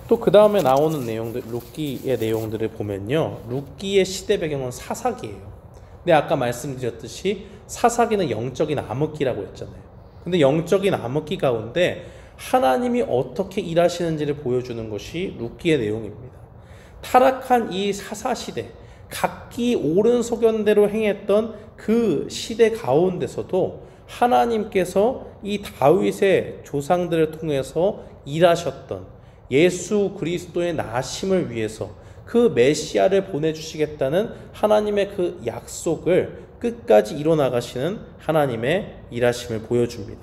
또 그 다음에 나오는 내용들, 룻기의 내용들을 보면요, 룻기의 시대 배경은 사사기예요. 근데 아까 말씀드렸듯이 사사기는 영적인 암흑기라고 했잖아요. 근데 영적인 암흑기 가운데 하나님이 어떻게 일하시는지를 보여주는 것이 룻기의 내용입니다. 타락한 이 사사시대, 각기 옳은 소견대로 행했던 그 시대 가운데서도 하나님께서 이 다윗의 조상들을 통해서 일하셨던 예수 그리스도의 나심을 위해서 그 메시아를 보내주시겠다는 하나님의 그 약속을 끝까지 이뤄나가시는 하나님의 일하심을 보여줍니다.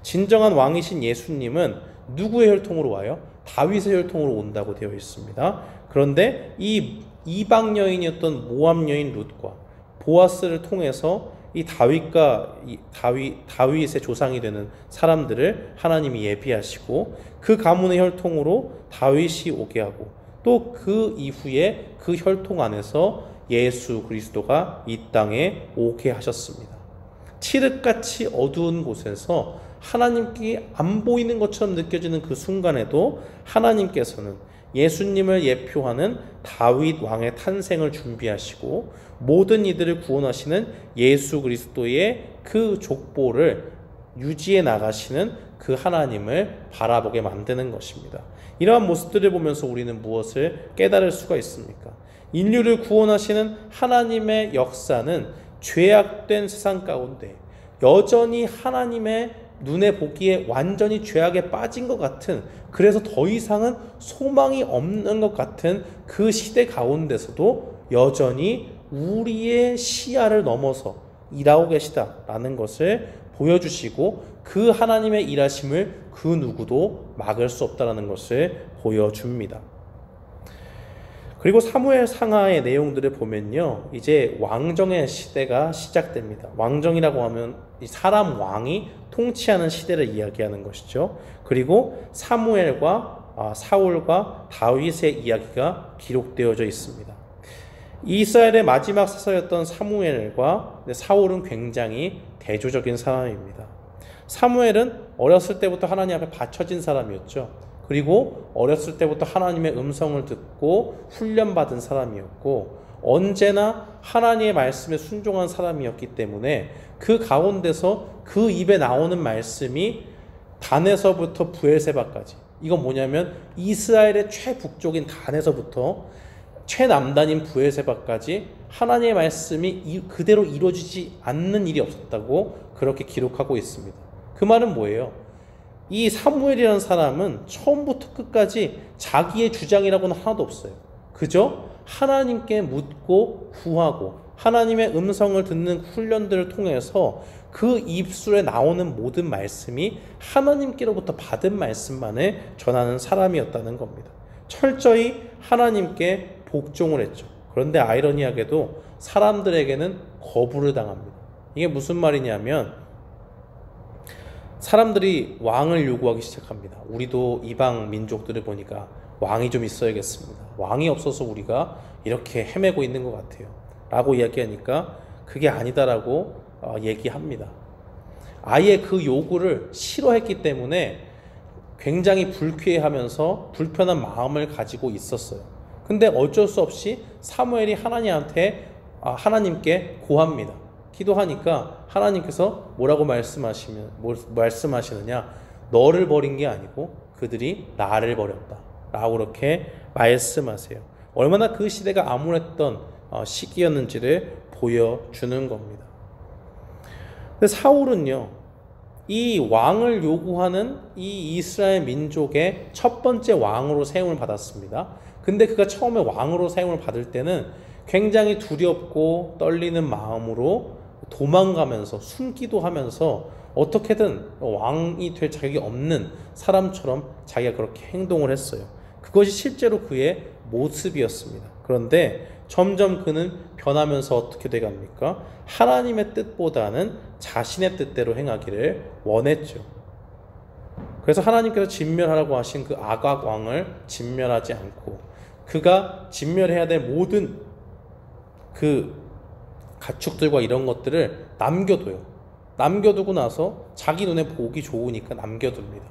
진정한 왕이신 예수님은 누구의 혈통으로 와요? 다윗의 혈통으로 온다고 되어 있습니다. 그런데 이 이방 여인이었던 모압 여인 룻과 보아스를 통해서 이 다윗의 조상이 되는 사람들을 하나님이 예비하시고 그 가문의 혈통으로 다윗이 오게 하고 또 그 이후에 그 혈통 안에서 예수 그리스도가 이 땅에 오게 하셨습니다. 칠흑같이 어두운 곳에서 하나님께 안 보이는 것처럼 느껴지는 그 순간에도 하나님께서는 예수님을 예표하는 다윗 왕의 탄생을 준비하시고 모든 이들을 구원하시는 예수 그리스도의 그 족보를 유지해 나가시는 그 하나님을 바라보게 만드는 것입니다. 이러한 모습들을 보면서 우리는 무엇을 깨달을 수가 있습니까? 인류를 구원하시는 하나님의 역사는 죄악된 세상 가운데 여전히 하나님의 눈에 보기에 완전히 죄악에 빠진 것 같은, 그래서 더 이상은 소망이 없는 것 같은 그 시대 가운데서도 여전히 우리의 시야를 넘어서 일하고 계시다라는 것을 보여주시고 그 하나님의 일하심을 그 누구도 막을 수 없다는 것을 보여줍니다. 그리고 사무엘 상하의 내용들을 보면요, 이제 왕정의 시대가 시작됩니다. 왕정이라고 하면 사람 왕이 통치하는 시대를 이야기하는 것이죠. 그리고 사무엘과 사울과 다윗의 이야기가 기록되어져 있습니다. 이스라엘의 마지막 사사였던 사무엘과 사울은 굉장히 대조적인 사람입니다. 사무엘은 어렸을 때부터 하나님 앞에 바쳐진 사람이었죠. 그리고 어렸을 때부터 하나님의 음성을 듣고 훈련받은 사람이었고 언제나 하나님의 말씀에 순종한 사람이었기 때문에 그 가운데서 그 입에 나오는 말씀이 단에서부터 브엘세바까지, 이건 뭐냐면 이스라엘의 최북쪽인 단에서부터 최남단인 브엘세바까지 하나님의 말씀이 그대로 이루어지지 않는 일이 없었다고 그렇게 기록하고 있습니다. 그 말은 뭐예요? 이 사무엘이라는 사람은 처음부터 끝까지 자기의 주장이라고는 하나도 없어요. 그저 하나님께 묻고 구하고 하나님의 음성을 듣는 훈련들을 통해서 그 입술에 나오는 모든 말씀이 하나님께로부터 받은 말씀만을 전하는 사람이었다는 겁니다. 철저히 하나님께 복종을 했죠. 그런데 아이러니하게도 사람들에게는 거부를 당합니다. 이게 무슨 말이냐면 사람들이 왕을 요구하기 시작합니다. 우리도 이방 민족들을 보니까 왕이 좀 있어야겠습니다. 왕이 없어서 우리가 이렇게 헤매고 있는 것 같아요 라고 이야기하니까 그게 아니다라고 얘기합니다. 아예 그 요구를 싫어했기 때문에 굉장히 불쾌해하면서 불편한 마음을 가지고 있었어요. 근데 어쩔 수 없이 사무엘이 하나님께 고합니다. 기도하니까 하나님께서 뭐라고 말씀하시느냐, 너를 버린 게 아니고 그들이 나를 버렸다 라고 그렇게 말씀하세요. 얼마나 그 시대가 암울했던 시기였는지를 보여주는 겁니다. 근데 사울은요, 이 왕을 요구하는 이 이스라엘 민족의 첫 번째 왕으로 세움을 받았습니다. 근데 그가 처음에 왕으로 세움을 받을 때는 굉장히 두렵고 떨리는 마음으로 도망가면서 숨기도 하면서 어떻게든 왕이 될 자격이 없는 사람처럼 자기가 그렇게 행동을 했어요. 그것이 실제로 그의 모습이었습니다. 그런데 점점 그는 변하면서 어떻게 돼갑니까? 하나님의 뜻보다는 자신의 뜻대로 행하기를 원했죠. 그래서 하나님께서 진멸하라고 하신 그 아각 왕을 진멸하지 않고 그가 진멸해야 될 모든 그 가축들과 이런 것들을 남겨둬요. 남겨두고 나서 자기 눈에 보기 좋으니까 남겨둡니다.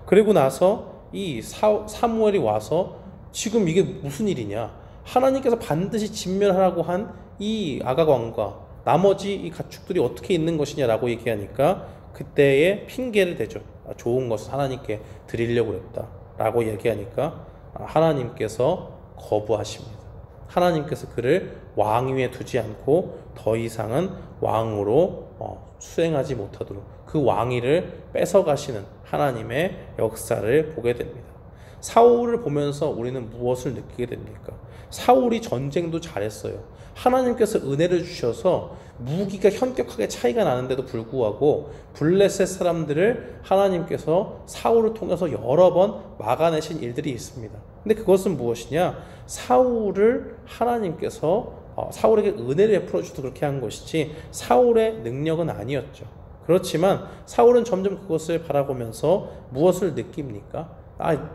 그리고 나서 이 사무엘이 와서 지금 이게 무슨 일이냐, 하나님께서 반드시 진멸하라고 한 이 아각 왕과 나머지 이 가축들이 어떻게 있는 것이냐라고 얘기하니까 그때에 핑계를 대죠. 좋은 것을 하나님께 드리려고 그랬다 라고 얘기하니까 하나님께서 거부하십니다. 하나님께서 그를 왕위에 두지 않고 더 이상은 왕으로 수행하지 못하도록 그 왕위를 뺏어가시는 하나님의 역사를 보게 됩니다. 사울을 보면서 우리는 무엇을 느끼게 됩니까? 사울이 전쟁도 잘했어요. 하나님께서 은혜를 주셔서 무기가 현격하게 차이가 나는데도 불구하고 블레셋 사람들을 하나님께서 사울을 통해서 여러 번 막아내신 일들이 있습니다. 근데 그것은 무엇이냐? 사울을 하나님께서 사울에게 은혜를 베풀어 주셔서 그렇게 한 것이지 사울의 능력은 아니었죠. 그렇지만 사울은 점점 그것을 바라보면서 무엇을 느낍니까?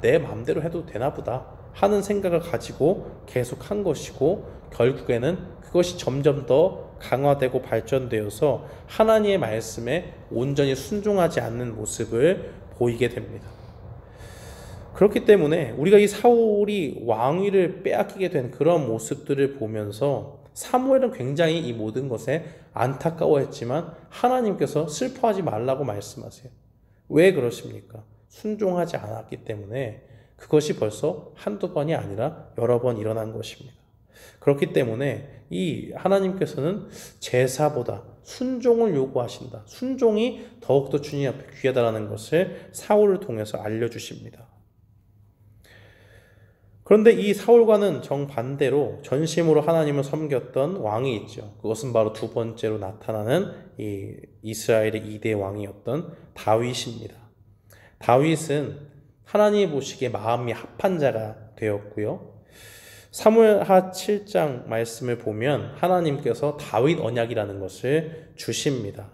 내 마음대로 해도 되나 보다 하는 생각을 가지고 계속 한 것이고, 결국에는 그것이 점점 더 강화되고 발전되어서 하나님의 말씀에 온전히 순종하지 않는 모습을 보이게 됩니다. 그렇기 때문에 우리가 이 사울이 왕위를 빼앗기게 된 그런 모습들을 보면서 사무엘은 굉장히 이 모든 것에 안타까워했지만 하나님께서 슬퍼하지 말라고 말씀하세요. 왜 그러십니까? 순종하지 않았기 때문에 그것이 벌써 한두 번이 아니라 여러 번 일어난 것입니다. 그렇기 때문에 이 하나님께서는 제사보다 순종을 요구하신다. 순종이 더욱더 주님 앞에 귀하다라는 것을 사울을 통해서 알려주십니다. 그런데 이 사울과는 정반대로 전심으로 하나님을 섬겼던 왕이 있죠. 그것은 바로 두 번째로 나타나는 이 이스라엘의 2대 왕이었던 다윗입니다. 다윗은 하나님이 보시기에 마음이 합한 자가 되었고요. 사무엘하 7장 말씀을 보면 하나님께서 다윗 언약이라는 것을 주십니다.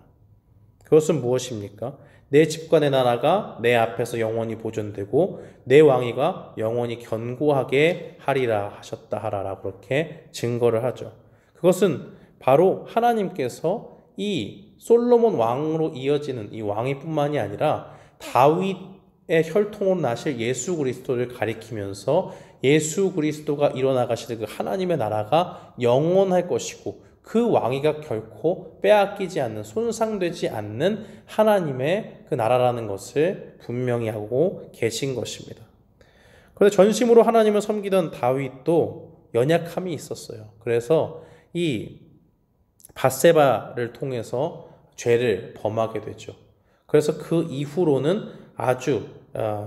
그것은 무엇입니까? 내 집과 내 나라가 내 앞에서 영원히 보존되고 내 왕위가 영원히 견고하게 하리라 하셨다 하라라 그렇게 증거를 하죠. 그것은 바로 하나님께서 이 솔로몬 왕으로 이어지는 이 왕위뿐만이 아니라 다윗의 혈통으로 나실 예수 그리스도를 가리키면서 예수 그리스도가 일어나가시는 그 하나님의 나라가 영원할 것이고 그 왕위가 결코 빼앗기지 않는, 손상되지 않는 하나님의 그 나라라는 것을 분명히 하고 계신 것입니다. 그런데 전심으로 하나님을 섬기던 다윗도 연약함이 있었어요. 그래서 이 밧세바를 통해서 죄를 범하게 되죠. 그래서 그 이후로는 아주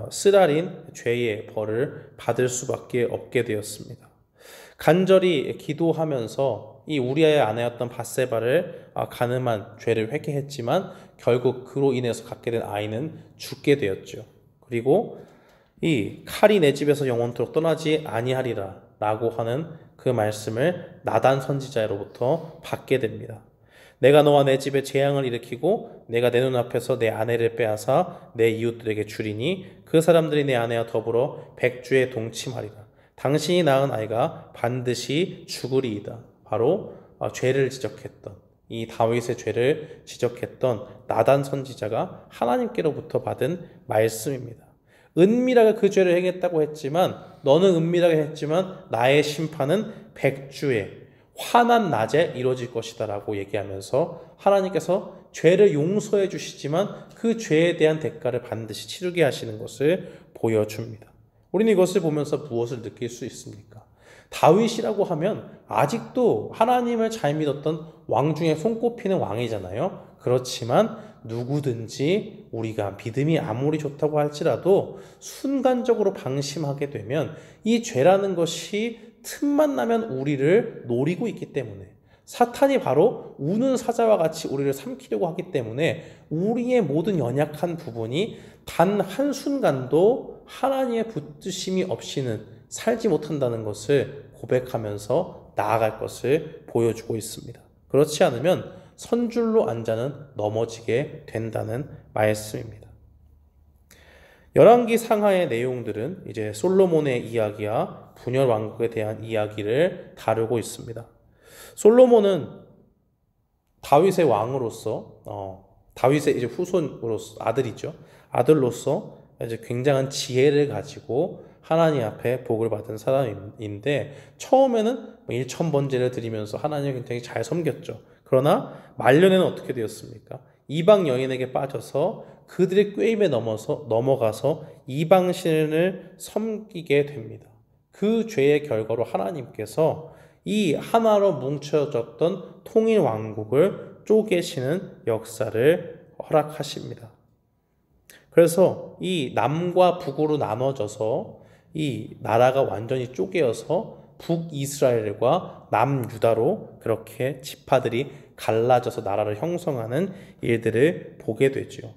쓰라린 죄의 벌을 받을 수밖에 없게 되었습니다. 간절히 기도하면서 이 우리아의 아내였던 밧세바를 간음한 죄를 회개했지만 결국 그로 인해서 갖게 된 아이는 죽게 되었죠. 그리고 이 칼이 내 집에서 영원토록 떠나지 아니하리라 라고 하는 그 말씀을 나단 선지자로부터 받게 됩니다. 내가 너와 내 집에 재앙을 일으키고 내가 내 눈앞에서 내 아내를 빼앗아 내 이웃들에게 주리니 그 사람들이 내 아내와 더불어 백주에 동침하리라. 당신이 낳은 아이가 반드시 죽으리이다. 바로 죄를 지적했던, 이 다윗의 죄를 지적했던 나단 선지자가 하나님께로부터 받은 말씀입니다. 은밀하게 그 죄를 행했다고 했지만, 너는 은밀하게 했지만 나의 심판은 백주에 환한 낮에 이루어질 것이다 라고 얘기하면서 하나님께서 죄를 용서해 주시지만 그 죄에 대한 대가를 반드시 치르게 하시는 것을 보여줍니다. 우리는 이것을 보면서 무엇을 느낄 수 있습니까? 다윗이라고 하면 아직도 하나님을 잘 믿었던 왕 중에 손꼽히는 왕이잖아요. 그렇지만 누구든지 우리가 믿음이 아무리 좋다고 할지라도 순간적으로 방심하게 되면 이 죄라는 것이 틈만 나면 우리를 노리고 있기 때문에, 사탄이 바로 우는 사자와 같이 우리를 삼키려고 하기 때문에 우리의 모든 연약한 부분이 단 한순간도 하나님의 붙드심이 없이는 살지 못한다는 것을 고백하면서 나아갈 것을 보여주고 있습니다. 그렇지 않으면 선줄로 앉아는 넘어지게 된다는 말씀입니다. 열왕기 상하의 내용들은 이제 솔로몬의 이야기와 분열 왕국에 대한 이야기를 다루고 있습니다. 솔로몬은 다윗의 왕으로서 다윗의 이제 후손으로서 아들이죠. 아들로서 이제 굉장한 지혜를 가지고 하나님 앞에 복을 받은 사람인데 처음에는 1,000번제를 드리면서 하나님을 굉장히 잘 섬겼죠. 그러나 말년에는 어떻게 되었습니까? 이방 여인에게 빠져서 그들의 꾀임에 넘어가서 이방 신을 섬기게 됩니다. 그 죄의 결과로 하나님께서 이 하나로 뭉쳐졌던 통일 왕국을 쪼개시는 역사를 허락하십니다. 그래서 이 남과 북으로 나눠져서 이 나라가 완전히 쪼개어서 북이스라엘과 남유다로 그렇게 지파들이 갈라져서 나라를 형성하는 일들을 보게 되죠.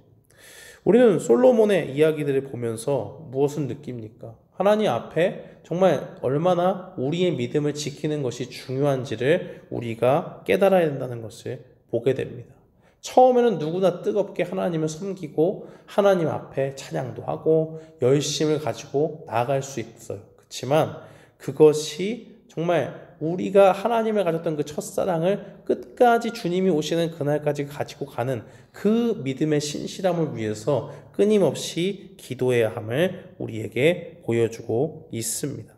우리는 솔로몬의 이야기들을 보면서 무엇을 느낍니까? 하나님 앞에 정말 얼마나 우리의 믿음을 지키는 것이 중요한지를 우리가 깨달아야 된다는 것을 보게 됩니다. 처음에는 누구나 뜨겁게 하나님을 섬기고 하나님 앞에 찬양도 하고 열심을 가지고 나아갈 수 있어요. 그렇지만 그것이 정말 우리가 하나님을 가졌던 그 첫사랑을 끝까지 주님이 오시는 그날까지 가지고 가는 그 믿음의 신실함을 위해서 끊임없이 기도해야 함을 우리에게 보여주고 있습니다.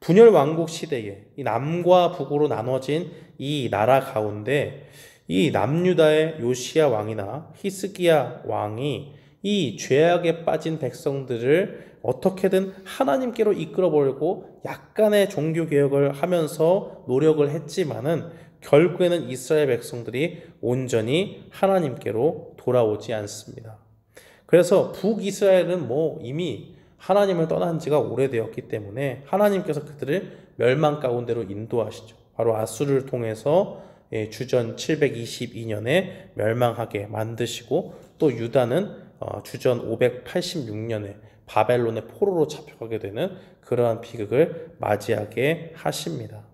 분열 왕국 시대에 이 남과 북으로 나눠진 이 나라 가운데 이 남유다의 요시야 왕이나 히스기야 왕이 이 죄악에 빠진 백성들을 어떻게든 하나님께로 이끌어보려고 약간의 종교개혁을 하면서 노력을 했지만은 결국에는 이스라엘 백성들이 온전히 하나님께로 돌아오지 않습니다. 그래서 북이스라엘은 이미 하나님을 떠난 지가 오래되었기 때문에 하나님께서 그들을 멸망 가운데로 인도하시죠. 바로 아수르를 통해서 주전 722년에 멸망하게 만드시고 또 유다는 주전 586년에 바벨론의 포로로 잡혀가게 되는 그러한 비극을 맞이하게 하십니다.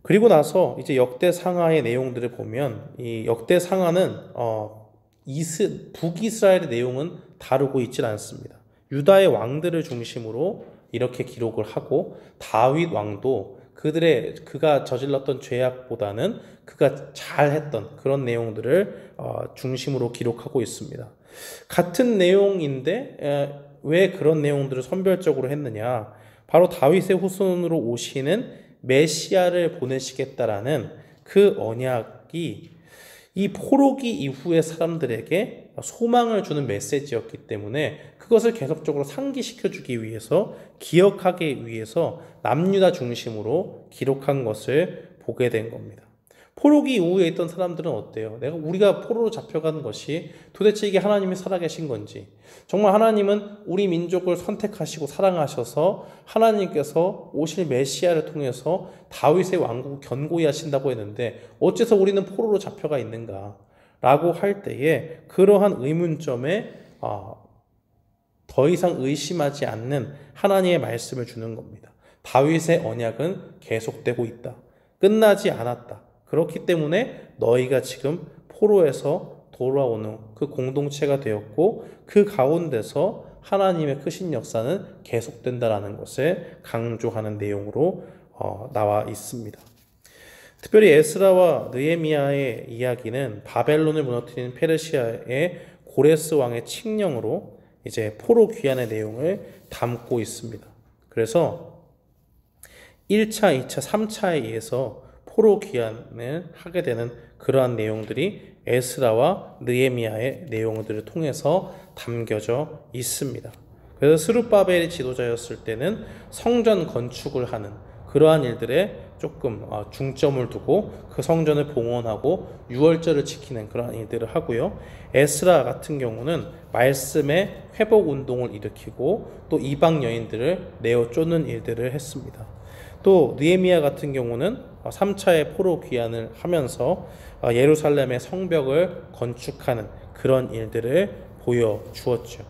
그리고 나서 이제 역대상하의 내용들을 보면 이 역대상하는 북이스라엘의 내용은 다루고 있질 않습니다. 유다의 왕들을 중심으로 이렇게 기록을 하고 다윗 왕도 그가 저질렀던 죄악보다는 그가 잘했던 그런 내용들을 중심으로 기록하고 있습니다. 같은 내용인데 왜 그런 내용들을 선별적으로 했느냐? 바로 다윗의 후손으로 오시는 메시아를 보내시겠다라는 그 언약이 이 포로기 이후의 사람들에게 소망을 주는 메시지였기 때문에 그것을 계속적으로 상기시켜주기 위해서 기억하기 위해서 남유다 중심으로 기록한 것을 보게 된 겁니다. 포로기 이후에 있던 사람들은 어때요? 우리가 포로로 잡혀간 것이 도대체 이게 하나님이 살아계신 건지, 정말 하나님은 우리 민족을 선택하시고 사랑하셔서 하나님께서 오실 메시아를 통해서 다윗의 왕국을 견고히 하신다고 했는데 어째서 우리는 포로로 잡혀가 있는가? 라고 할 때에 그러한 의문점에 더 이상 의심하지 않는 하나님의 말씀을 주는 겁니다. 다윗의 언약은 계속되고 있다. 끝나지 않았다. 그렇기 때문에 너희가 지금 포로에서 돌아오는 그 공동체가 되었고 그 가운데서 하나님의 크신 역사는 계속된다라는 것을 강조하는 내용으로 나와 있습니다. 특별히 에스라와 느헤미야의 이야기는 바벨론을 무너뜨린 페르시아의 고레스 왕의 칙령으로 이제 포로 귀환의 내용을 담고 있습니다. 그래서 1차, 2차, 3차에 의해서 포로 귀환을 하게 되는 그러한 내용들이 에스라와 느헤미야의 내용들을 통해서 담겨져 있습니다. 그래서 스룹바벨이 지도자였을 때는 성전 건축을 하는 그러한 일들에 조금 중점을 두고 그 성전을 봉헌하고 유월절을 지키는 그러한 일들을 하고요. 에스라 같은 경우는 말씀의 회복 운동을 일으키고 또 이방 여인들을 내어 쫓는 일들을 했습니다. 또 느헤미야 같은 경우는 3차의 포로 귀환을 하면서 예루살렘의 성벽을 건축하는 그런 일들을 보여주었죠.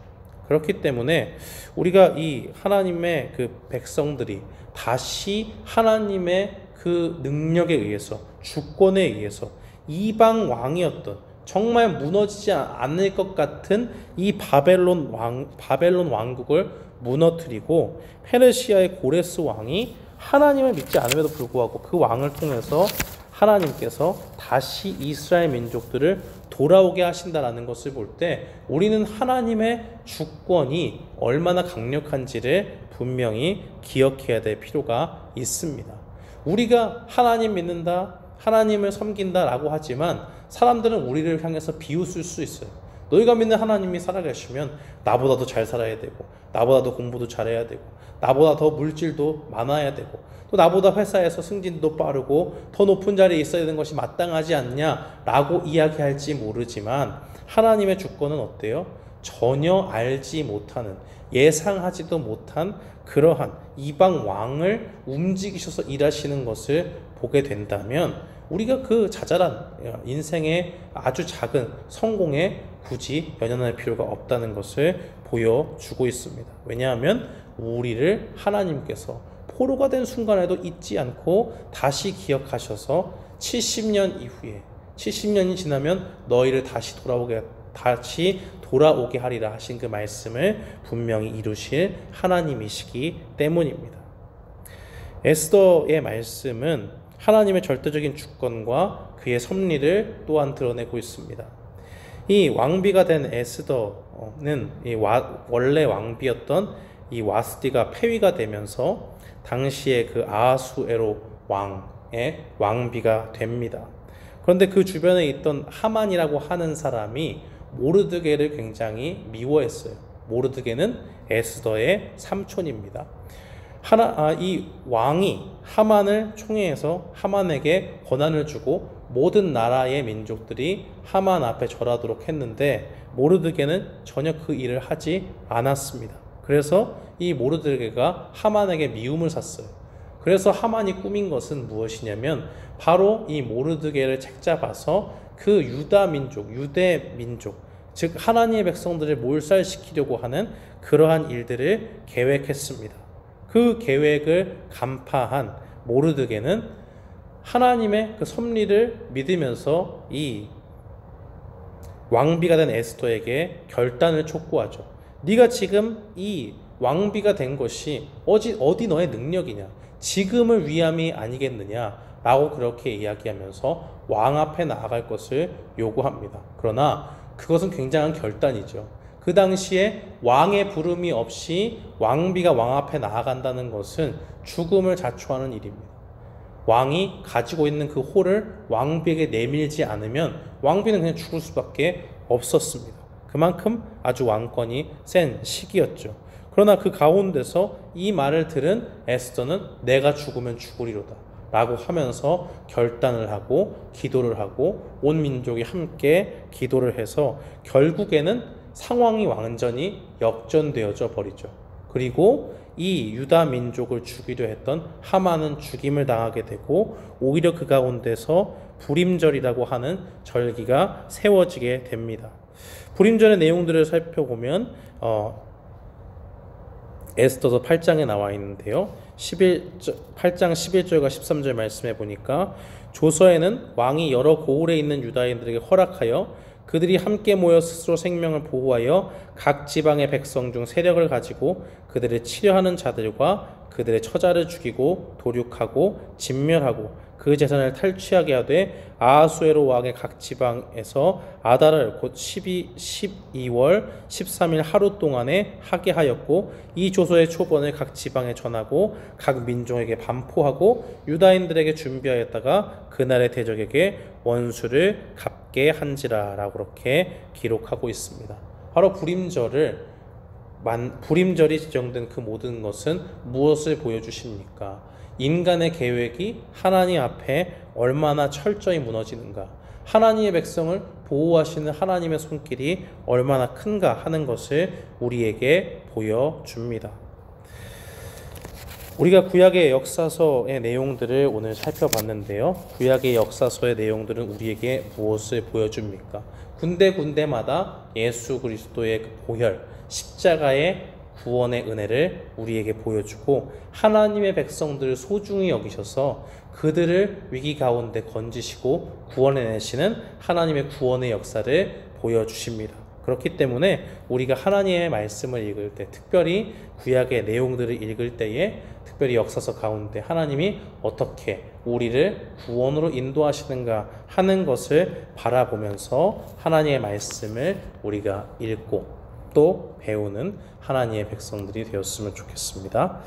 그렇기 때문에 우리가 이 하나님의 그 백성들이 다시 하나님의 그 능력에 의해서 주권에 의해서 이방 왕이었던 정말 무너지지 않을 것 같은 이 바벨론 왕국을 무너뜨리고 페르시아의 고레스 왕이 하나님을 믿지 않음에도 불구하고 그 왕을 통해서 하나님께서 다시 이스라엘 민족들을 돌아오게 하신다라는 것을 볼 때 우리는 하나님의 주권이 얼마나 강력한지를 분명히 기억해야 될 필요가 있습니다. 우리가 하나님 믿는다, 하나님을 섬긴다라고 하지만 사람들은 우리를 향해서 비웃을 수 있어요. 너희가 믿는 하나님이 살아계시면 나보다 더 잘 살아야 되고, 나보다 더 공부도 잘해야 되고, 나보다 더 물질도 많아야 되고, 또 나보다 회사에서 승진도 빠르고 더 높은 자리에 있어야 되는 것이 마땅하지 않냐라고 이야기할지 모르지만 하나님의 주권은 어때요? 전혀 알지 못하는, 예상하지도 못한 그러한 이방 왕을 움직이셔서 일하시는 것을 보게 된다면 우리가 그 자잘한 인생의 아주 작은 성공에 굳이 연연할 필요가 없다는 것을 보여주고 있습니다. 왜냐하면 우리를 하나님께서 포로가 된 순간에도 잊지 않고 다시 기억하셔서 70년 이후에 70년이 지나면 너희를 다시 돌아오게 하리라 하신 그 말씀을 분명히 이루실 하나님이시기 때문입니다. 에스더의 말씀은 하나님의 절대적인 주권과 그의 섭리를 또한 드러내고 있습니다. 이 왕비가 된 에스더는 원래 왕비였던 이 와스디가 폐위가 되면서 당시에 그 아하수에로 왕의 왕비가 됩니다. 그런데 그 주변에 있던 하만이라고 하는 사람이 모르드게를 굉장히 미워했어요. 모르드게는 에스더의 삼촌입니다. 이 왕이 하만을 총애해서 하만에게 권한을 주고 모든 나라의 민족들이 하만 앞에 절하도록 했는데 모르드게는 전혀 그 일을 하지 않았습니다. 그래서 이 모르드게가 하만에게 미움을 샀어요. 그래서 하만이 꾸민 것은 무엇이냐면 바로 이 모르드게를 책잡아서 그 유대 민족, 즉 하나님의 백성들을 몰살시키려고 하는 그러한 일들을 계획했습니다. 그 계획을 간파한 모르드게는 하나님의 그 섭리를 믿으면서 이 왕비가 된 에스더에게 결단을 촉구하죠. 네가 지금 이 왕비가 된 것이 어디 너의 능력이냐, 지금을 위함이 아니겠느냐 라고 그렇게 이야기하면서 왕 앞에 나아갈 것을 요구합니다. 그러나 그것은 굉장한 결단이죠. 그 당시에 왕의 부름이 없이 왕비가 왕 앞에 나아간다는 것은 죽음을 자초하는 일입니다. 왕이 가지고 있는 그 홀을 왕비에게 내밀지 않으면 왕비는 그냥 죽을 수밖에 없었습니다. 그만큼 아주 왕권이 센 시기였죠. 그러나 그 가운데서 이 말을 들은 에스더는 내가 죽으면 죽으리로다 라고 하면서 결단을 하고 기도를 하고 온 민족이 함께 기도를 해서 결국에는 상황이 완전히 역전되어져 버리죠. 그리고 이 유다 민족을 죽이려 했던 하만은 죽임을 당하게 되고 오히려 그 가운데서 불임절이라고 하는 절기가 세워지게 됩니다. 불임절의 내용들을 살펴보면 에스더서 8장에 나와 있는데요. 8장 11절과 13절 말씀해 보니까 조서에는 왕이 여러 고을에 있는 유다인들에게 허락하여 그들이 함께 모여 스스로 생명을 보호하여 각 지방의 백성 중 세력을 가지고 그들을 치려하는 자들과 그들의 처자를 죽이고 도륙하고 진멸하고 그 재산을 탈취하게 하되 아하수에로 왕의 각 지방에서 아달을 곧 12월 13일 하루 동안에 하게 하였고 이 조서의 초본을 각 지방에 전하고 각 민족에게 반포하고 유다인들에게 준비하였다가 그날의 대적에게 원수를 갚게 한지라 라고 그렇게 기록하고 있습니다. 바로 불임절이 지정된 그 모든 것은 무엇을 보여주십니까? 인간의 계획이 하나님 앞에 얼마나 철저히 무너지는가, 하나님의 백성을 보호하시는 하나님의 손길이 얼마나 큰가 하는 것을 우리에게 보여줍니다. 우리가 구약의 역사서의 내용들을 오늘 살펴봤는데요. 구약의 역사서의 내용들은 우리에게 무엇을 보여줍니까? 군데군데마다 예수 그리스도의 그 보혈, 십자가의 구원의 은혜를 우리에게 보여주고 하나님의 백성들을 소중히 여기셔서 그들을 위기 가운데 건지시고 구원해내시는 하나님의 구원의 역사를 보여주십니다. 그렇기 때문에 우리가 하나님의 말씀을 읽을 때, 특별히 구약의 내용들을 읽을 때에 특별히 역사서 가운데 하나님이 어떻게 우리를 구원으로 인도하시는가 하는 것을 바라보면서 하나님의 말씀을 우리가 읽고 또 배우는 하나님의 백성들이 되었으면 좋겠습니다.